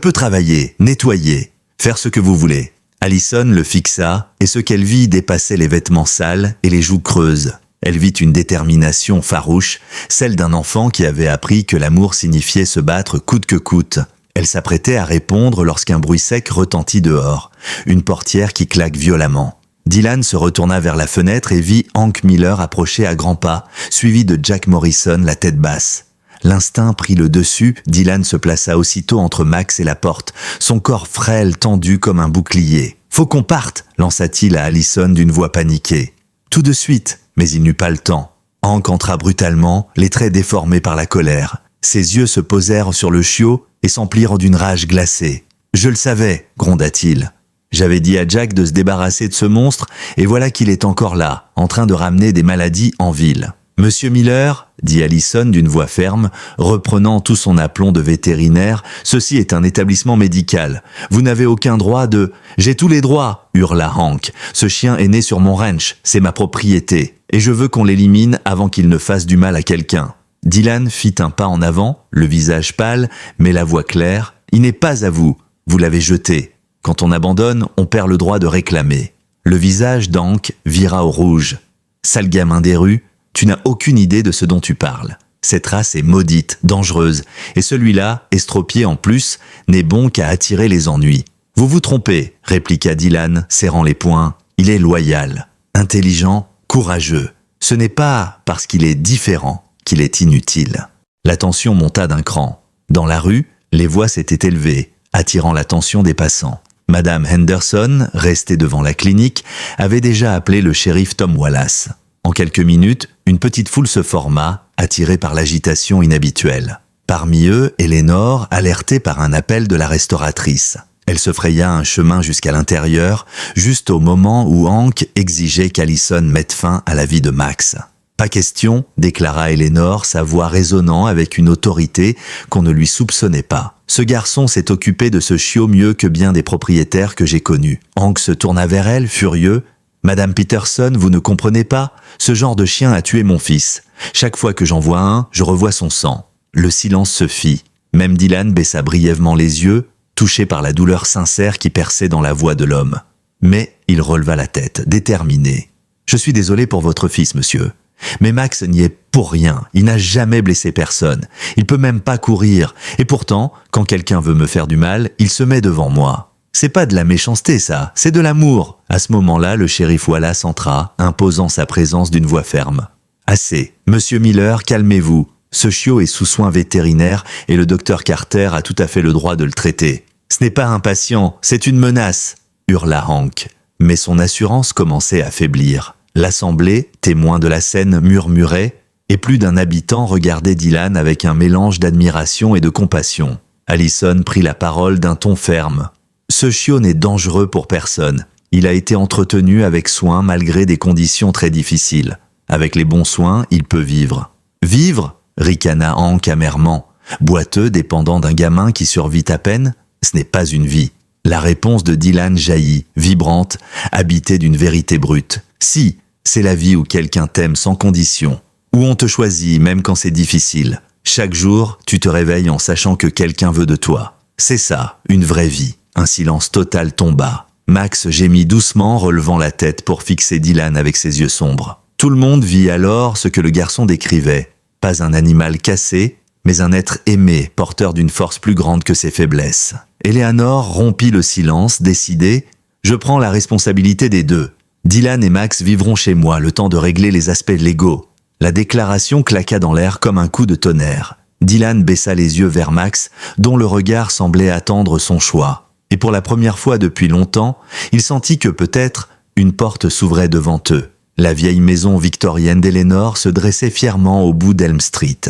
S1: peux travailler, nettoyer, faire ce que vous voulez. » Allison le fixa, et ce qu'elle vit dépassait les vêtements sales et les joues creuses. Elle vit une détermination farouche, celle d'un enfant qui avait appris que l'amour signifiait se battre coûte que coûte. Elle s'apprêtait à répondre lorsqu'un bruit sec retentit dehors, une portière qui claque violemment. Dylan se retourna vers la fenêtre et vit Hank Miller approcher à grands pas, suivi de Jack Morrison la tête basse. L'instinct prit le dessus, Dylan se plaça aussitôt entre Max et la porte, son corps frêle tendu comme un bouclier. « Faut qu'on parte !» lança-t-il à Allison d'une voix paniquée. « Tout de suite !» Mais il n'eut pas le temps. Hank entra brutalement, les traits déformés par la colère. Ses yeux se posèrent sur le chiot et s'emplirent d'une rage glacée. « Je le savais !» gronda-t-il. « J'avais dit à Jack de se débarrasser de ce monstre, et voilà qu'il est encore là, en train de ramener des maladies en ville. »« Monsieur Miller, » dit Allison d'une voix ferme, reprenant tout son aplomb de vétérinaire, « ceci est un établissement médical. Vous n'avez aucun droit de... »« J'ai tous les droits !» hurla Hank. « Ce chien est né sur mon ranch, c'est ma propriété, et je veux qu'on l'élimine avant qu'il ne fasse du mal à quelqu'un. » Dylan fit un pas en avant, le visage pâle, mais la voix claire. « Il n'est pas à vous, vous l'avez jeté. Quand on abandonne, on perd le droit de réclamer. » Le visage d'Hank vira au rouge. « Sale gamin des rues, tu n'as aucune idée de ce dont tu parles. Cette race est maudite, dangereuse, et celui-là, estropié en plus, n'est bon qu'à attirer les ennuis. »« Vous vous trompez, » répliqua Dylan, serrant les poings. « Il est loyal, intelligent, courageux. Ce n'est pas parce qu'il est différent qu'il est inutile. » La tension monta d'un cran. Dans la rue, les voix s'étaient élevées, attirant l'attention des passants. Madame Henderson, restée devant la clinique, avait déjà appelé le shérif Tom Wallace. En quelques minutes, une petite foule se forma, attirée par l'agitation inhabituelle. Parmi eux, Eleanor, alertée par un appel de la restauratrice. Elle se fraya un chemin jusqu'à l'intérieur, juste au moment où Hank exigeait qu'Allison mette fin à la vie de Max. « Pas question », déclara Eleanor, sa voix résonnant avec une autorité qu'on ne lui soupçonnait pas. « Ce garçon s'est occupé de ce chiot mieux que bien des propriétaires que j'ai connus. » Hank se tourna vers elle, furieux. « Madame Peterson, vous ne comprenez pas? Ce genre de chien a tué mon fils. Chaque fois que j'en vois un, je revois son sang. » Le silence se fit. Même Dylan baissa brièvement les yeux, touché par la douleur sincère qui perçait dans la voix de l'homme. Mais il releva la tête, déterminé. « Je suis désolé pour votre fils, monsieur. Mais Max n'y est pour rien, il n'a jamais blessé personne, il peut même pas courir, et pourtant, quand quelqu'un veut me faire du mal, il se met devant moi. C'est pas de la méchanceté ça, c'est de l'amour. » À ce moment-là, le shérif Wallace entra, imposant sa présence d'une voix ferme. « Assez, monsieur Miller, calmez-vous. Ce chiot est sous soins vétérinaires et le docteur Carter a tout à fait le droit de le traiter. Ce n'est pas un patient, c'est une menace !» hurla Hank. Mais son assurance commençait à faiblir. L'assemblée, témoin de la scène, murmurait, et plus d'un habitant regardait Dylan avec un mélange d'admiration et de compassion. Allison prit la parole d'un ton ferme. « Ce chiot n'est dangereux pour personne. Il a été entretenu avec soin malgré des conditions très difficiles. Avec les bons soins, il peut vivre. »« Vivre ?» ricana Hank amèrement. Boiteux, dépendant d'un gamin qui survit à peine, ce n'est pas une vie. La réponse de Dylan jaillit, vibrante, habitée d'une vérité brute. « Si, c'est la vie où quelqu'un t'aime sans condition, où on te choisit même quand c'est difficile. Chaque jour, tu te réveilles en sachant que quelqu'un veut de toi. C'est ça, une vraie vie. » Un silence total tomba. Max gémit doucement, relevant la tête pour fixer Dylan avec ses yeux sombres. Tout le monde vit alors ce que le garçon décrivait. Pas un animal cassé, mais un être aimé, porteur d'une force plus grande que ses faiblesses. Eleanor rompit le silence, décidée « Je prends la responsabilité des deux. Dylan et Max vivront chez moi le temps de régler les aspects légaux. » La déclaration claqua dans l'air comme un coup de tonnerre. Dylan baissa les yeux vers Max, dont le regard semblait attendre son choix. Et pour la première fois depuis longtemps, il sentit que peut-être une porte s'ouvrait devant eux. La vieille maison victorienne d'Eleanor se dressait fièrement au bout d'Elm Street.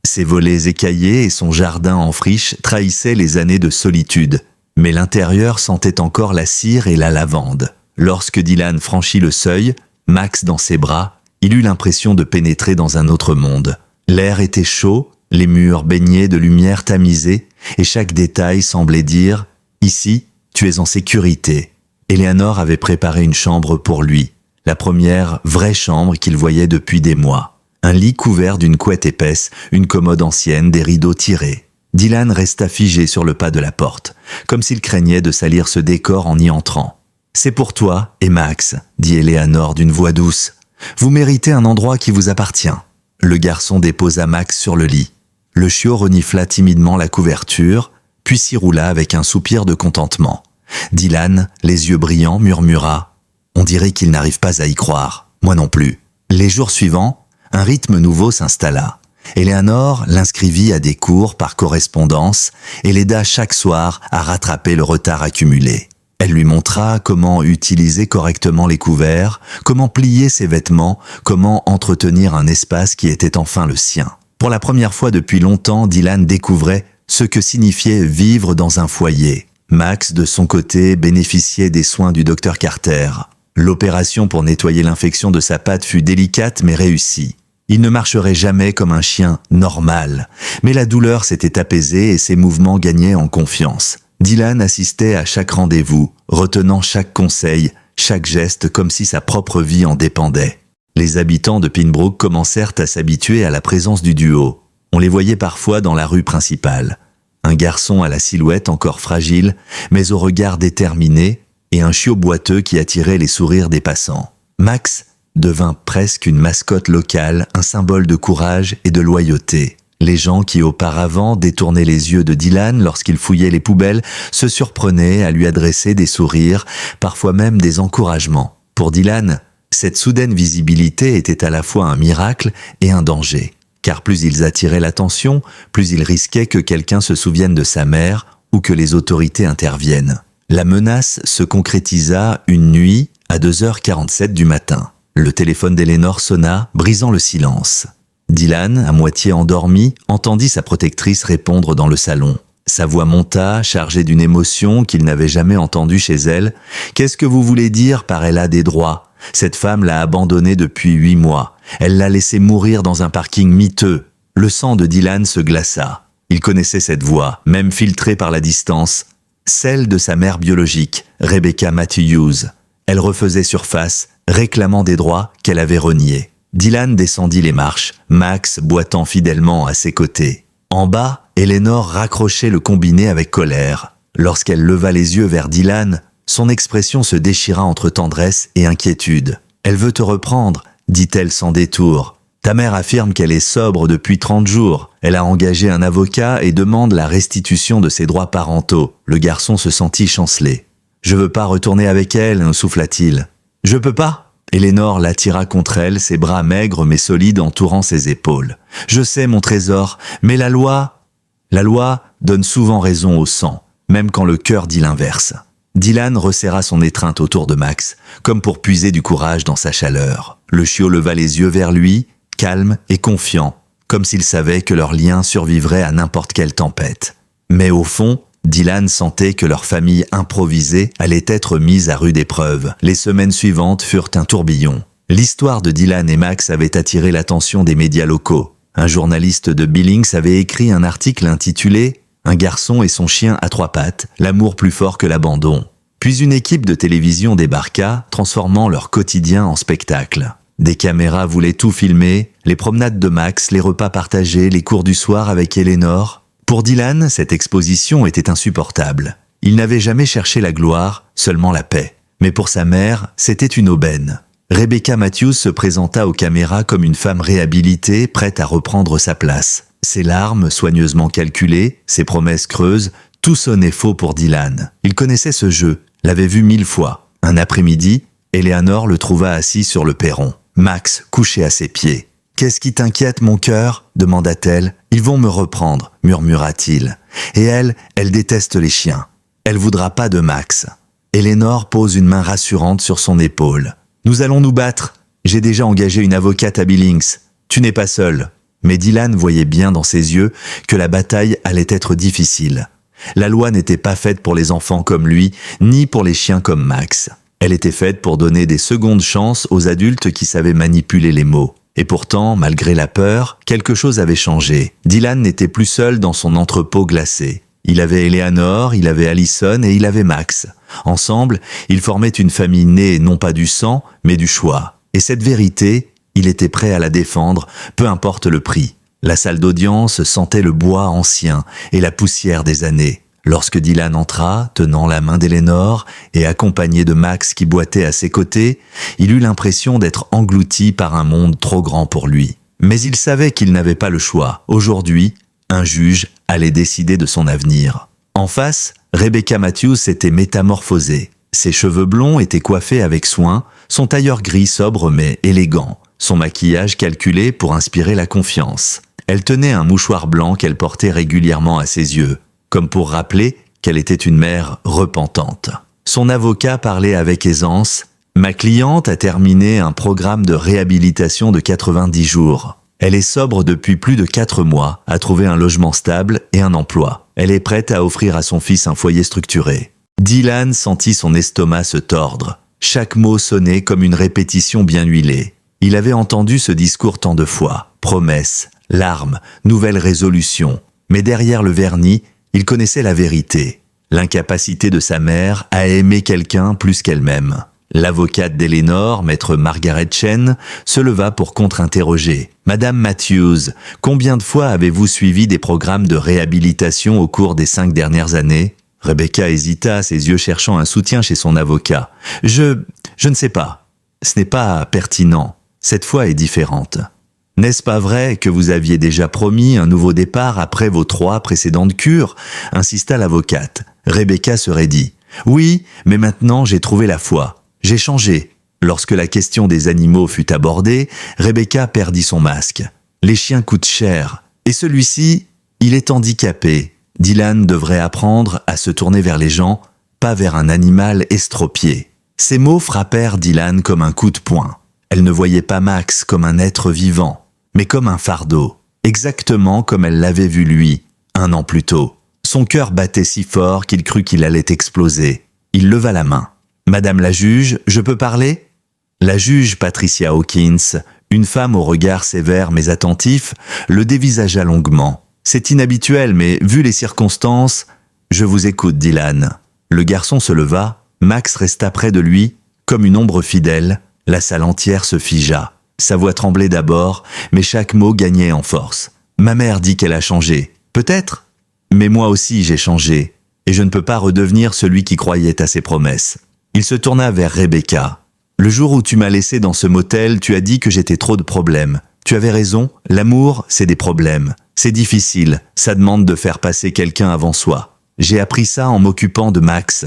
S1: Ses volets écaillés et son jardin en friche trahissaient les années de solitude, mais l'intérieur sentait encore la cire et la lavande. Lorsque Dylan franchit le seuil, Max dans ses bras, il eut l'impression de pénétrer dans un autre monde. L'air était chaud, les murs baignaient de lumière tamisée, et chaque détail semblait dire « Ici, tu es en sécurité ». Eleanor avait préparé une chambre pour lui, la première vraie chambre qu'il voyait depuis des mois. Un lit couvert d'une couette épaisse, une commode ancienne, des rideaux tirés. Dylan resta figé sur le pas de la porte, comme s'il craignait de salir ce décor en y entrant. « C'est pour toi et Max », dit Eleanor d'une voix douce. « Vous méritez un endroit qui vous appartient. » Le garçon déposa Max sur le lit. Le chiot renifla timidement la couverture, puis s'y roula avec un soupir de contentement. Dylan, les yeux brillants, murmura « On dirait qu'il n'arrive pas à y croire. Moi non plus. » Les jours suivants, un rythme nouveau s'installa. Eleanor l'inscrivit à des cours par correspondance et l'aida chaque soir à rattraper le retard accumulé. Elle lui montra comment utiliser correctement les couverts, comment plier ses vêtements, comment entretenir un espace qui était enfin le sien. Pour la première fois depuis longtemps, Dylan découvrait ce que signifiait vivre dans un foyer. Max, de son côté, bénéficiait des soins du docteur Carter. L'opération pour nettoyer l'infection de sa patte fut délicate mais réussie. Il ne marcherait jamais comme un chien normal, mais la douleur s'était apaisée et ses mouvements gagnaient en confiance. Dylan assistait à chaque rendez-vous, retenant chaque conseil, chaque geste comme si sa propre vie en dépendait. Les habitants de Pembroke commencèrent à s'habituer à la présence du duo. On les voyait parfois dans la rue principale. Un garçon à la silhouette encore fragile, mais au regard déterminé, et un chiot boiteux qui attirait les sourires des passants. Max devint presque une mascotte locale, un symbole de courage et de loyauté. Les gens qui auparavant détournaient les yeux de Dylan lorsqu'il fouillait les poubelles se surprenaient à lui adresser des sourires, parfois même des encouragements. Pour Dylan, cette soudaine visibilité était à la fois un miracle et un danger. Car plus ils attiraient l'attention, plus ils risquaient que quelqu'un se souvienne de sa mère ou que les autorités interviennent. La menace se concrétisa une nuit à 2h47 du matin. Le téléphone d'Eleanor sonna, brisant le silence. Dylan, à moitié endormi, entendit sa protectrice répondre dans le salon. Sa voix monta, chargée d'une émotion qu'il n'avait jamais entendue chez elle. « Qu'est-ce que vous voulez dire par elle a des droits ? Cette femme l'a abandonnée depuis 8 mois. Elle l'a laissé mourir dans un parking miteux. » Le sang de Dylan se glaça. Il connaissait cette voix, même filtrée par la distance. Celle de sa mère biologique, Rebecca Matthews. Elle refaisait surface, réclamant des droits qu'elle avait reniés. Dylan descendit les marches, Max boitant fidèlement à ses côtés. En bas, Eleanor raccrochait le combiné avec colère. Lorsqu'elle leva les yeux vers Dylan, son expression se déchira entre tendresse et inquiétude. « Elle veut te reprendre », dit-elle sans détour. « Ta mère affirme qu'elle est sobre depuis 30 jours. Elle a engagé un avocat et demande la restitution de ses droits parentaux. » Le garçon se sentit chanceler. « Je veux pas retourner avec elle », souffla-t-il. « Je peux pas ?» Eleanor l'attira contre elle, ses bras maigres mais solides entourant ses épaules. « Je sais, mon trésor, mais la loi donne souvent raison au sang, même quand le cœur dit l'inverse. » Dylan resserra son étreinte autour de Max, comme pour puiser du courage dans sa chaleur. Le chiot leva les yeux vers lui, calme et confiant, comme s'il savait que leur lien survivrait à n'importe quelle tempête. Mais au fond, Dylan sentait que leur famille improvisée allait être mise à rude épreuve. Les semaines suivantes furent un tourbillon. L'histoire de Dylan et Max avait attiré l'attention des médias locaux. Un journaliste de Billings avait écrit un article intitulé « Un garçon et son chien à 3 pattes, l'amour plus fort que l'abandon ». Puis une équipe de télévision débarqua, transformant leur quotidien en spectacle. Des caméras voulaient tout filmer, les promenades de Max, les repas partagés, les cours du soir avec Eleanor. Pour Dylan, cette exposition était insupportable. Il n'avait jamais cherché la gloire, seulement la paix. Mais pour sa mère, c'était une aubaine. Rebecca Matthews se présenta aux caméras comme une femme réhabilitée, prête à reprendre sa place. Ses larmes, soigneusement calculées, ses promesses creuses, tout sonnait faux pour Dylan. Il connaissait ce jeu, l'avait vu 1000 fois. Un après-midi, Eleanor le trouva assis sur le perron. Max couché à ses pieds. « Qu'est-ce qui t'inquiète, mon cœur ?» demanda-t-elle. « Ils vont me reprendre, murmura-t-il. Et elle déteste les chiens. Elle voudra pas de Max. » Eleanor pose une main rassurante sur son épaule. « Nous allons nous battre. J'ai déjà engagé une avocate à Billings. Tu n'es pas seul. » Mais Dylan voyait bien dans ses yeux que la bataille allait être difficile. La loi n'était pas faite pour les enfants comme lui, ni pour les chiens comme Max. Elle était faite pour donner des secondes chances aux adultes qui savaient manipuler les mots. Et pourtant, malgré la peur, quelque chose avait changé. Dylan n'était plus seul dans son entrepôt glacé. Il avait Eleanor, il avait Allison et il avait Max. Ensemble, ils formaient une famille née non pas du sang, mais du choix. Et cette vérité, il était prêt à la défendre, peu importe le prix. La salle d'audience sentait le bois ancien et la poussière des années. Lorsque Dylan entra, tenant la main d'Eleanor et accompagné de Max qui boitait à ses côtés, il eut l'impression d'être englouti par un monde trop grand pour lui. Mais il savait qu'il n'avait pas le choix. Aujourd'hui, un juge allait décider de son avenir. En face, Rebecca Matthews s'était métamorphosée. Ses cheveux blonds étaient coiffés avec soin, son tailleur gris sobre mais élégant, son maquillage calculé pour inspirer la confiance. Elle tenait un mouchoir blanc qu'elle portait régulièrement à ses yeux, comme pour rappeler qu'elle était une mère repentante. Son avocat parlait avec aisance. Ma cliente a terminé un programme de réhabilitation de 90 jours. Elle est sobre depuis plus de 4 mois, a trouvé un logement stable et un emploi. Elle est prête à offrir à son fils un foyer structuré. Dylan sentit son estomac se tordre. Chaque mot sonnait comme une répétition bien huilée. Il avait entendu ce discours tant de fois. Promesses, larmes, nouvelles résolutions. Mais derrière le vernis, il connaissait la vérité. L'incapacité de sa mère à aimer quelqu'un plus qu'elle-même. L'avocate d'Eleanor, maître Margaret Chen, se leva pour contre-interroger. « Madame Matthews, combien de fois avez-vous suivi des programmes de réhabilitation au cours des 5 dernières années ?» Rebecca hésita, ses yeux cherchant un soutien chez son avocat. « Je ne sais pas. Ce n'est pas pertinent. Cette fois est différente. » « N'est-ce pas vrai que vous aviez déjà promis un nouveau départ après vos 3 précédentes cures ?» insista l'avocate. Rebecca se raidit. « Oui, mais maintenant j'ai trouvé la foi. J'ai changé. » Lorsque la question des animaux fut abordée, Rebecca perdit son masque. « Les chiens coûtent cher. Et celui-ci, il est handicapé. Dylan devrait apprendre à se tourner vers les gens, pas vers un animal estropié. » Ces mots frappèrent Dylan comme un coup de poing. Elle ne voyait pas Max comme un être vivant, mais comme un fardeau, exactement comme elle l'avait vu lui, 1 an plus tôt. Son cœur battait si fort qu'il crut qu'il allait exploser. Il leva la main. « Madame la juge, je peux parler ?» La juge Patricia Hawkins, une femme au regard sévère mais attentif, le dévisagea longuement. « C'est inhabituel, mais vu les circonstances, je vous écoute, Dylan. » Le garçon se leva, Max resta près de lui, comme une ombre fidèle. La salle entière se figea. Sa voix tremblait d'abord, mais chaque mot gagnait en force. « Ma mère dit qu'elle a changé. Peut-être. Mais moi aussi j'ai changé. Et je ne peux pas redevenir celui qui croyait à ses promesses. » Il se tourna vers Rebecca. « Le jour où tu m'as laissé dans ce motel, tu as dit que j'étais trop de problèmes. Tu avais raison, l'amour, c'est des problèmes. C'est difficile, ça demande de faire passer quelqu'un avant soi. J'ai appris ça en m'occupant de Max. »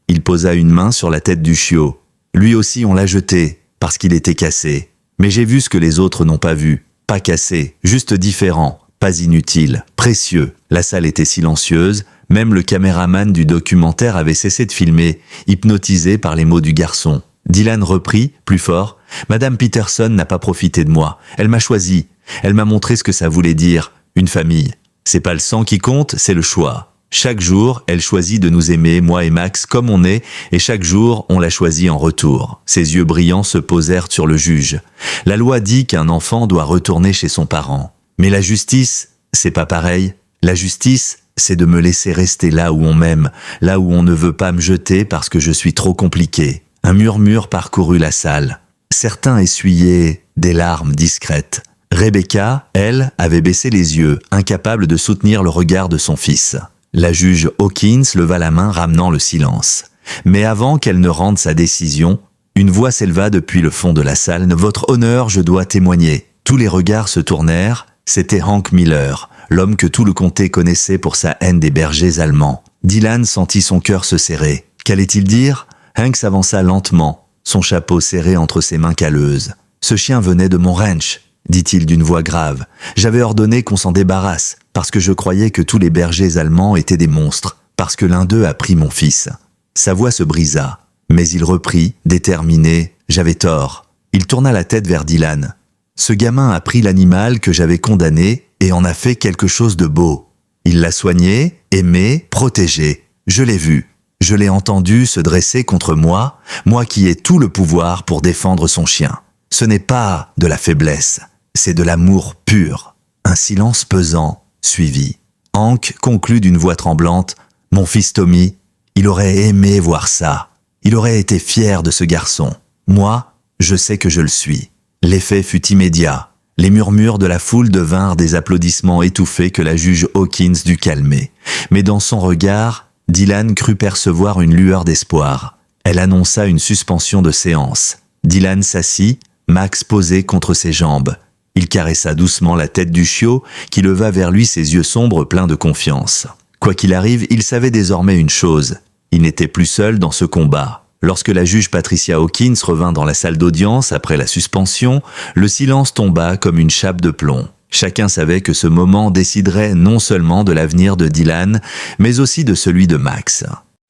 S1: Il posa une main sur la tête du chiot. Lui aussi on l'a jeté, parce qu'il était cassé. Mais j'ai vu ce que les autres n'ont pas vu. Pas cassé, juste différent, pas inutile, précieux. La salle était silencieuse, même le caméraman du documentaire avait cessé de filmer, hypnotisé par les mots du garçon. Dylan reprit, plus fort. « Madame Peterson n'a pas profité de moi. Elle m'a choisi. Elle m'a montré ce que ça voulait dire. Une famille. C'est pas le sang qui compte, c'est le choix. Chaque jour, elle choisit de nous aimer, moi et Max, comme on est, et chaque jour, on l'a choisi en retour. » Ses yeux brillants se posèrent sur le juge. « La loi dit qu'un enfant doit retourner chez son parent. Mais la justice, c'est pas pareil. La justice, c'est de me laisser rester là où on m'aime, là où on ne veut pas me jeter parce que je suis trop compliqué. » Un murmure parcourut la salle. Certains essuyaient des larmes discrètes. Rebecca, elle, avait baissé les yeux, incapable de soutenir le regard de son fils. La juge Hawkins leva la main ramenant le silence. Mais avant qu'elle ne rende sa décision, une voix s'éleva depuis le fond de la salle. « Votre honneur, je dois témoigner. » Tous les regards se tournèrent. C'était Hank Miller, l'homme que tout le comté connaissait pour sa haine des bergers allemands. Dylan sentit son cœur se serrer. Qu'allait-il dire ? Hank s'avança lentement, son chapeau serré entre ses mains calleuses. « Ce chien venait de mon ranch, » dit-il d'une voix grave. « J'avais ordonné qu'on s'en débarrasse, parce que je croyais que tous les bergers allemands étaient des monstres, parce que l'un d'eux a pris mon fils. » Sa voix se brisa, mais il reprit, déterminé. « J'avais tort. » Il tourna la tête vers Dylan. « Ce gamin a pris l'animal que j'avais condamné et en a fait quelque chose de beau. Il l'a soigné, aimé, protégé. Je l'ai vu. Je l'ai entendu se dresser contre moi, moi qui ai tout le pouvoir pour défendre son chien. Ce n'est pas de la faiblesse, c'est de l'amour pur. » Un silence pesant suivit. Hank conclut d'une voix tremblante. « Mon fils Tommy, il aurait aimé voir ça. Il aurait été fier de ce garçon. Moi, je sais que je le suis. » L'effet fut immédiat. Les murmures de la foule devinrent des applaudissements étouffés que la juge Hawkins dut calmer. Mais dans son regard, Dylan crut percevoir une lueur d'espoir. Elle annonça une suspension de séance. Dylan s'assit, Max posé contre ses jambes. Il caressa doucement la tête du chiot, qui leva vers lui ses yeux sombres pleins de confiance. Quoi qu'il arrive, il savait désormais une chose. Il n'était plus seul dans ce combat. Lorsque la juge Patricia Hawkins revint dans la salle d'audience après la suspension, le silence tomba comme une chape de plomb. Chacun savait que ce moment déciderait non seulement de l'avenir de Dylan, mais aussi de celui de Max.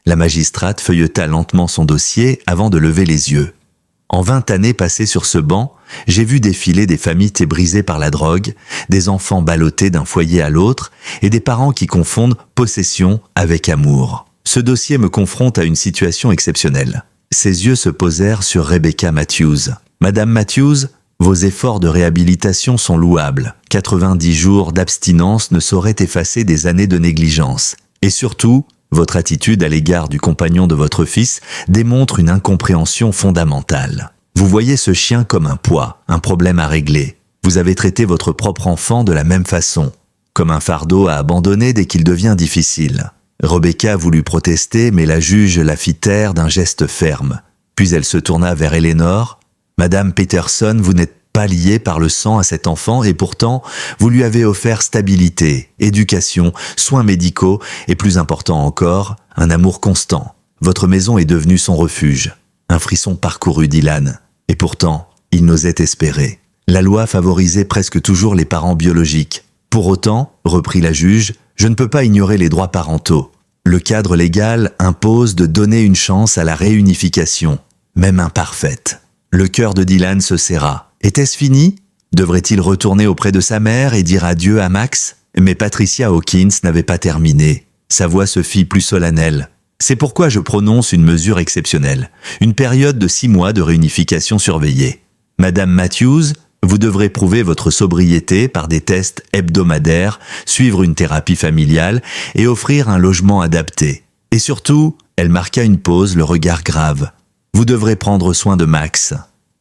S1: La magistrate feuilleta lentement son dossier avant de lever les yeux. En 20 années passées sur ce banc, j'ai vu défiler des familles brisées par la drogue, des enfants ballottés d'un foyer à l'autre et des parents qui confondent possession avec amour. Ce dossier me confronte à une situation exceptionnelle. Ses yeux se posèrent sur Rebecca Matthews. Madame Matthews, vos efforts de réhabilitation sont louables. 90 jours d'abstinence ne sauraient effacer des années de négligence. Et surtout, votre attitude à l'égard du compagnon de votre fils démontre une incompréhension fondamentale. Vous voyez ce chien comme un poids, un problème à régler. Vous avez traité votre propre enfant de la même façon, comme un fardeau à abandonner dès qu'il devient difficile. Rebecca voulut protester, mais la juge la fit taire d'un geste ferme. Puis elle se tourna vers Eleanor. « Madame Peterson, vous n'êtes pas liée par le sang à cet enfant et pourtant, vous lui avez offert stabilité, éducation, soins médicaux et plus important encore, un amour constant. Votre maison est devenue son refuge. » Un frisson parcourut Dylan. Et pourtant, il n'osait espérer. La loi favorisait presque toujours les parents biologiques. Pour autant, reprit la juge, je ne peux pas ignorer les droits parentaux. Le cadre légal impose de donner une chance à la réunification, même imparfaite. Le cœur de Dylan se serra. Était-ce fini? Devrait-il retourner auprès de sa mère et dire adieu à Max? Mais Patricia Hawkins n'avait pas terminé. Sa voix se fit plus solennelle. C'est pourquoi je prononce une mesure exceptionnelle, une période de 6 mois de réunification surveillée. Madame Matthews, vous devrez prouver votre sobriété par des tests hebdomadaires, suivre une thérapie familiale et offrir un logement adapté. Et surtout, elle marqua une pause, le regard grave. Vous devrez prendre soin de Max.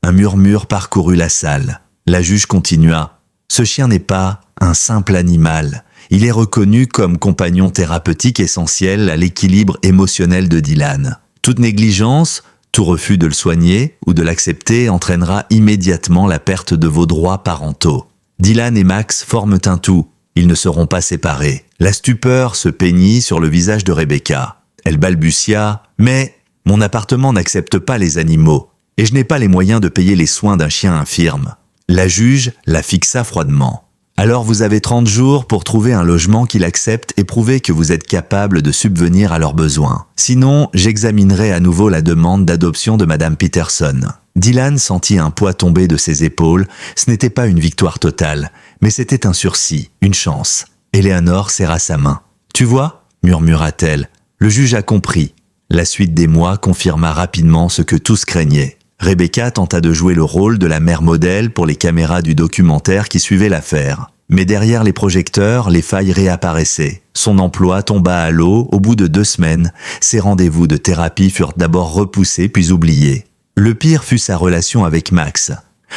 S1: Un murmure parcourut la salle. La juge continua. Ce chien n'est pas un simple animal. Il est reconnu comme compagnon thérapeutique essentiel à l'équilibre émotionnel de Dylan. Toute négligence, tout refus de le soigner ou de l'accepter entraînera immédiatement la perte de vos droits parentaux. Dylan et Max forment un tout. Ils ne seront pas séparés. La stupeur se peignit sur le visage de Rebecca. Elle balbutia « Mais mon appartement n'accepte pas les animaux et je n'ai pas les moyens de payer les soins d'un chien infirme. » La juge la fixa froidement. Alors vous avez 30 jours pour trouver un logement qu'il accepte et prouver que vous êtes capable de subvenir à leurs besoins. Sinon, j'examinerai à nouveau la demande d'adoption de Madame Peterson. Dylan sentit un poids tomber de ses épaules. Ce n'était pas une victoire totale, mais c'était un sursis, une chance. Eleanor serra sa main. « Tu vois » murmura-t-elle. Le juge a compris. La suite des mois confirma rapidement ce que tous craignaient. Rebecca tenta de jouer le rôle de la mère modèle pour les caméras du documentaire qui suivait l'affaire. Mais derrière les projecteurs, les failles réapparaissaient. Son emploi tomba à l'eau au bout de 2 semaines. Ses rendez-vous de thérapie furent d'abord repoussés puis oubliés. Le pire fut sa relation avec Max.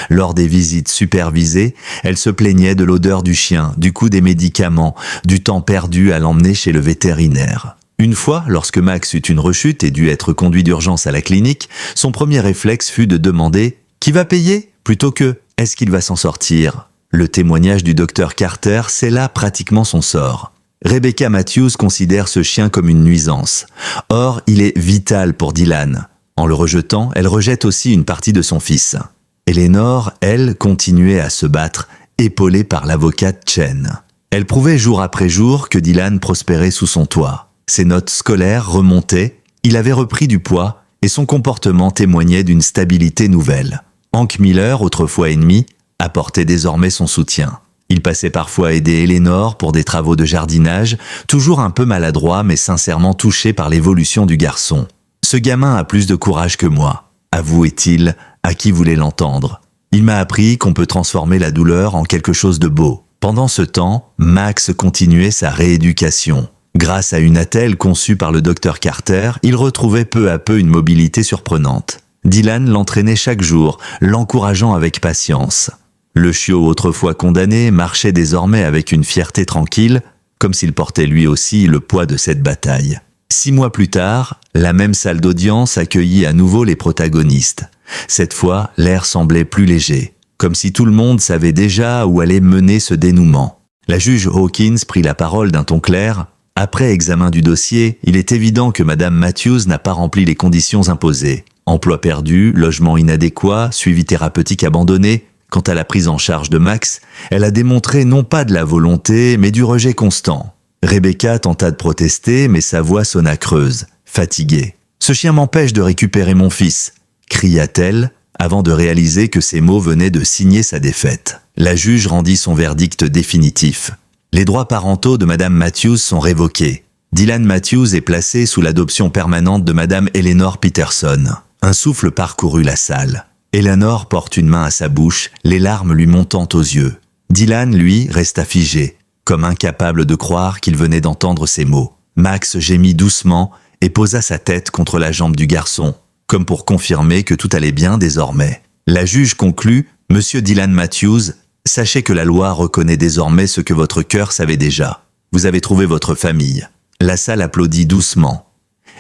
S1: Lors des visites supervisées, elle se plaignait de l'odeur du chien, du coût des médicaments, du temps perdu à l'emmener chez le vétérinaire. Une fois, lorsque Max eut une rechute et dut être conduit d'urgence à la clinique, son premier réflexe fut de demander « Qui va payer ?» plutôt que « Est-ce qu'il va s'en sortir ?» Le témoignage du docteur Carter scella pratiquement son sort. Rebecca Matthews considère ce chien comme une nuisance. Or, il est vital pour Dylan. En le rejetant, elle rejette aussi une partie de son fils. Eleanor, elle, continuait à se battre, épaulée par l'avocate Chen. Elle prouvait jour après jour que Dylan prospérait sous son toit. Ses notes scolaires remontaient, il avait repris du poids et son comportement témoignait d'une stabilité nouvelle. Hank Miller, autrefois ennemi, apportait désormais son soutien. Il passait parfois aider Eleanor pour des travaux de jardinage, toujours un peu maladroit mais sincèrement touché par l'évolution du garçon. « Ce gamin a plus de courage que moi », avouait-il à qui voulait l'entendre. « Il m'a appris qu'on peut transformer la douleur en quelque chose de beau. » Pendant ce temps, Max continuait sa rééducation. Grâce à une attelle conçue par le docteur Carter, il retrouvait peu à peu une mobilité surprenante. Dylan l'entraînait chaque jour, l'encourageant avec patience. Le chiot autrefois condamné marchait désormais avec une fierté tranquille, comme s'il portait lui aussi le poids de cette bataille. 6 mois plus tard, la même salle d'audience accueillit à nouveau les protagonistes. Cette fois, l'air semblait plus léger, comme si tout le monde savait déjà où allait mener ce dénouement. La juge Hawkins prit la parole d'un ton clair. Après examen du dossier, il est évident que Madame Matthews n'a pas rempli les conditions imposées. Emploi perdu, logement inadéquat, suivi thérapeutique abandonné. Quant à la prise en charge de Max, elle a démontré non pas de la volonté, mais du rejet constant. Rebecca tenta de protester, mais sa voix sonna creuse, fatiguée. « Ce chien m'empêche de récupérer mon fils !» cria-t-elle, avant de réaliser que ces mots venaient de signer sa défaite. La juge rendit son verdict définitif. Les droits parentaux de Madame Matthews sont révoqués. Dylan Matthews est placé sous l'adoption permanente de Madame Eleanor Peterson. Un souffle parcourut la salle. Eleanor porte une main à sa bouche, les larmes lui montant aux yeux. Dylan, lui, resta figé, comme incapable de croire qu'il venait d'entendre ces mots. Max gémit doucement et posa sa tête contre la jambe du garçon, comme pour confirmer que tout allait bien désormais. La juge conclut « Monsieur Dylan Matthews, sachez que la loi reconnaît désormais ce que votre cœur savait déjà. Vous avez trouvé votre famille. » La salle applaudit doucement.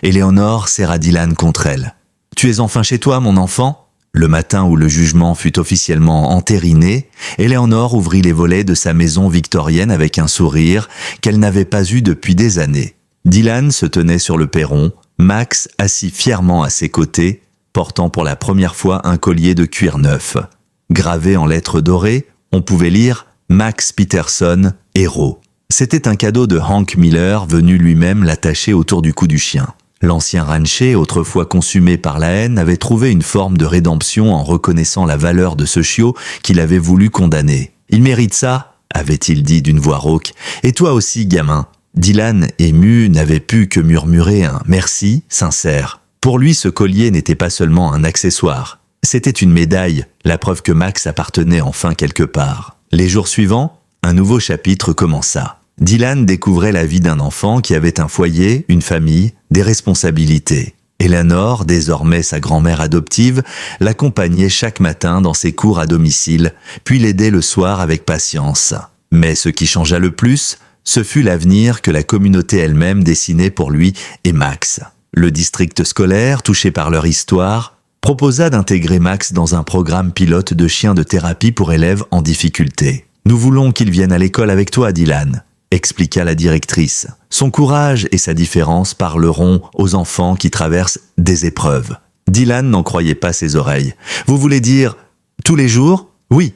S1: Éléonore serra Dylan contre elle. « Tu es enfin chez toi, mon enfant ?» Le matin où le jugement fut officiellement entériné, Éléonore ouvrit les volets de sa maison victorienne avec un sourire qu'elle n'avait pas eu depuis des années. Dylan se tenait sur le perron, Max assis fièrement à ses côtés, portant pour la première fois un collier de cuir neuf. Gravé en lettres dorées, on pouvait lire « Max Peterson, héros ». C'était un cadeau de Hank Miller venu lui-même l'attacher autour du cou du chien. L'ancien rancher, autrefois consumé par la haine, avait trouvé une forme de rédemption en reconnaissant la valeur de ce chiot qu'il avait voulu condamner. « Il mérite ça », avait-il dit d'une voix rauque. « Et toi aussi, gamin ». Dylan, ému, n'avait pu que murmurer un « merci » sincère. Pour lui, ce collier n'était pas seulement un accessoire. C'était une médaille, la preuve que Max appartenait enfin quelque part. Les jours suivants, un nouveau chapitre commença. Dylan découvrait la vie d'un enfant qui avait un foyer, une famille, des responsabilités. Eleanor, désormais sa grand-mère adoptive, l'accompagnait chaque matin dans ses cours à domicile, puis l'aidait le soir avec patience. Mais ce qui changea le plus, ce fut l'avenir que la communauté elle-même dessinait pour lui et Max. Le district scolaire, touché par leur histoire, proposa d'intégrer Max dans un programme pilote de chiens de thérapie pour élèves en difficulté. « Nous voulons qu'il vienne à l'école avec toi, Dylan », expliqua la directrice. Son courage et sa différence parleront aux enfants qui traversent des épreuves. Dylan n'en croyait pas ses oreilles. « Vous voulez dire tous les jours ? Oui.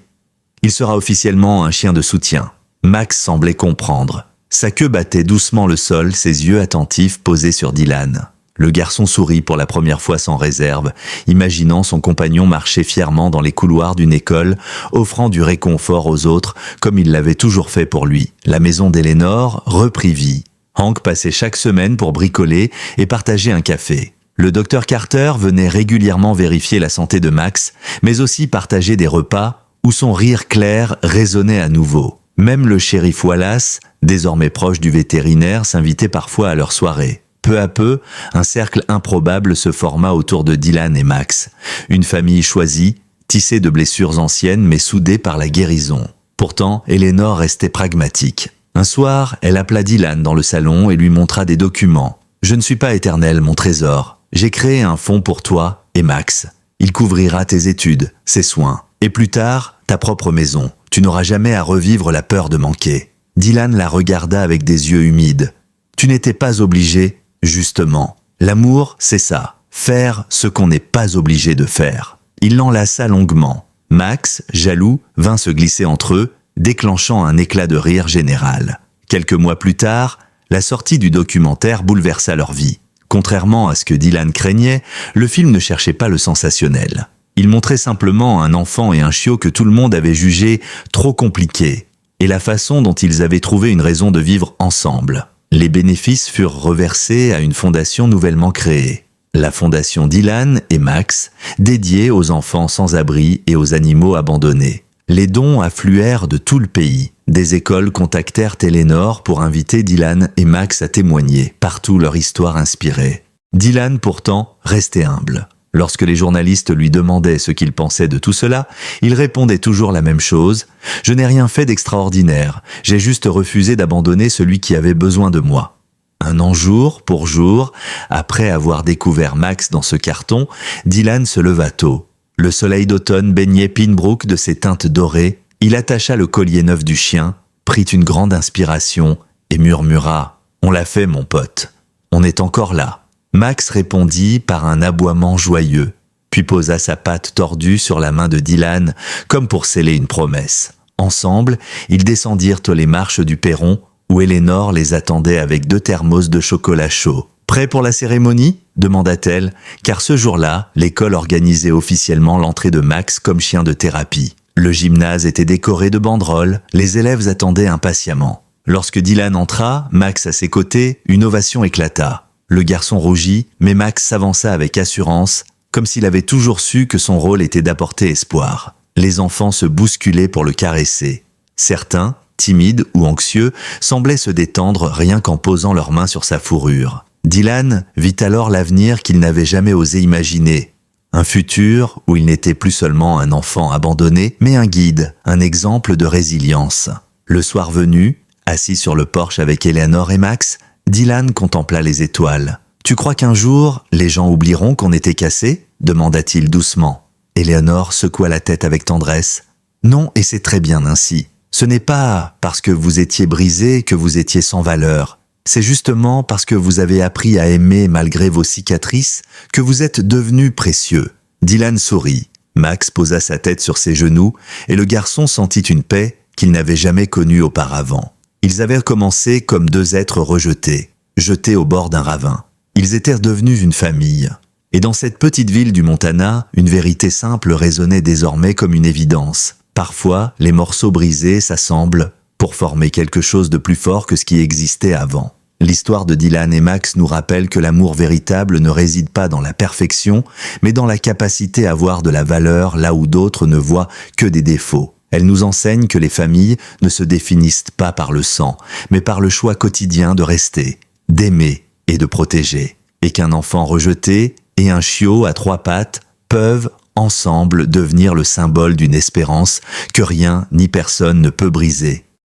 S1: Il sera officiellement un chien de soutien. » Max semblait comprendre. Sa queue battait doucement le sol, ses yeux attentifs posés sur Dylan. Le garçon sourit pour la première fois sans réserve, imaginant son compagnon marcher fièrement dans les couloirs d'une école, offrant du réconfort aux autres, comme il l'avait toujours fait pour lui. La maison d'Eleanor reprit vie. Hank passait chaque semaine pour bricoler et partager un café. Le docteur Carter venait régulièrement vérifier la santé de Max, mais aussi partager des repas où son rire clair résonnait à nouveau. Même le shérif Wallace, désormais proche du vétérinaire, s'invitait parfois à leur soirée. Peu à peu, un cercle improbable se forma autour de Dylan et Max. Une famille choisie, tissée de blessures anciennes mais soudée par la guérison. Pourtant, Eleanor restait pragmatique. Un soir, elle appela Dylan dans le salon et lui montra des documents. « Je ne suis pas éternel, mon trésor. J'ai créé un fonds pour toi et Max. Il couvrira tes études, ses soins. Et plus tard, ta propre maison. Tu n'auras jamais à revivre la peur de manquer. » Dylan la regarda avec des yeux humides. « Tu n'étais pas obligé. » Justement, l'amour, c'est ça, faire ce qu'on n'est pas obligé de faire. Il l'enlaça longuement. Max, jaloux, vint se glisser entre eux, déclenchant un éclat de rire général. Quelques mois plus tard, la sortie du documentaire bouleversa leur vie. Contrairement à ce que Dylan craignait, le film ne cherchait pas le sensationnel. Il montrait simplement un enfant et un chiot que tout le monde avait jugé trop compliqués, et la façon dont ils avaient trouvé une raison de vivre ensemble. Les bénéfices furent reversés à une fondation nouvellement créée, la fondation Dylan et Max, dédiée aux enfants sans abri et aux animaux abandonnés. Les dons affluèrent de tout le pays. Des écoles contactèrent Eleanor pour inviter Dylan et Max à témoigner, partout leur histoire inspirait. Dylan, pourtant, restait humble. Lorsque les journalistes lui demandaient ce qu'il pensait de tout cela, il répondait toujours la même chose. « Je n'ai rien fait d'extraordinaire, j'ai juste refusé d'abandonner celui qui avait besoin de moi. » Un an jour pour jour, après avoir découvert Max dans ce carton, Dylan se leva tôt. Le soleil d'automne baignait Pinbrook de ses teintes dorées. Il attacha le collier neuf du chien, prit une grande inspiration et murmura « On l'a fait, mon pote. On est encore là. » Max répondit par un aboiement joyeux. puis posa sa patte tordue sur la main de Dylan, comme pour sceller une promesse. Ensemble, ils descendirent les marches du perron, où Eleanor les attendait avec 2 thermos de chocolat chaud. « Prêt pour la cérémonie ?» demanda-t-elle, car ce jour-là, l'école organisait officiellement l'entrée de Max comme chien de thérapie. Le gymnase était décoré de banderoles, les élèves attendaient impatiemment. Lorsque Dylan entra, Max à ses côtés, une ovation éclata. Le garçon rougit, mais Max s'avança avec assurance, comme s'il avait toujours su que son rôle était d'apporter espoir. Les enfants se bousculaient pour le caresser. Certains, timides ou anxieux, semblaient se détendre rien qu'en posant leurs mains sur sa fourrure. Dylan vit alors l'avenir qu'il n'avait jamais osé imaginer. Un futur où il n'était plus seulement un enfant abandonné, mais un guide, un exemple de résilience. Le soir venu, assis sur le porche avec Eleanor et Max, Dylan contempla les étoiles. « Tu crois qu'un jour, les gens oublieront qu'on était cassés ?» demanda-t-il doucement. Eleanor secoua la tête avec tendresse. « Non, et c'est très bien ainsi. Ce n'est pas parce que vous étiez brisé que vous étiez sans valeur. C'est justement parce que vous avez appris à aimer malgré vos cicatrices que vous êtes devenu précieux. » Dylan sourit. Max posa sa tête sur ses genoux et le garçon sentit une paix qu'il n'avait jamais connue auparavant. Ils avaient commencé comme 2 êtres rejetés, jetés au bord d'un ravin. Ils étaient devenus une famille. Et dans cette petite ville du Montana, une vérité simple résonnait désormais comme une évidence. Parfois, les morceaux brisés s'assemblent pour former quelque chose de plus fort que ce qui existait avant. L'histoire de Dylan et Max nous rappelle que l'amour véritable ne réside pas dans la perfection, mais dans la capacité à voir de la valeur là où d'autres ne voient que des défauts. Elle nous enseigne que les familles ne se définissent pas par le sang, mais par le choix quotidien de rester, d'aimer et de protéger. Et qu'un enfant rejeté et un chiot à 3 pattes peuvent, ensemble, devenir le symbole d'une espérance que rien ni personne ne peut briser.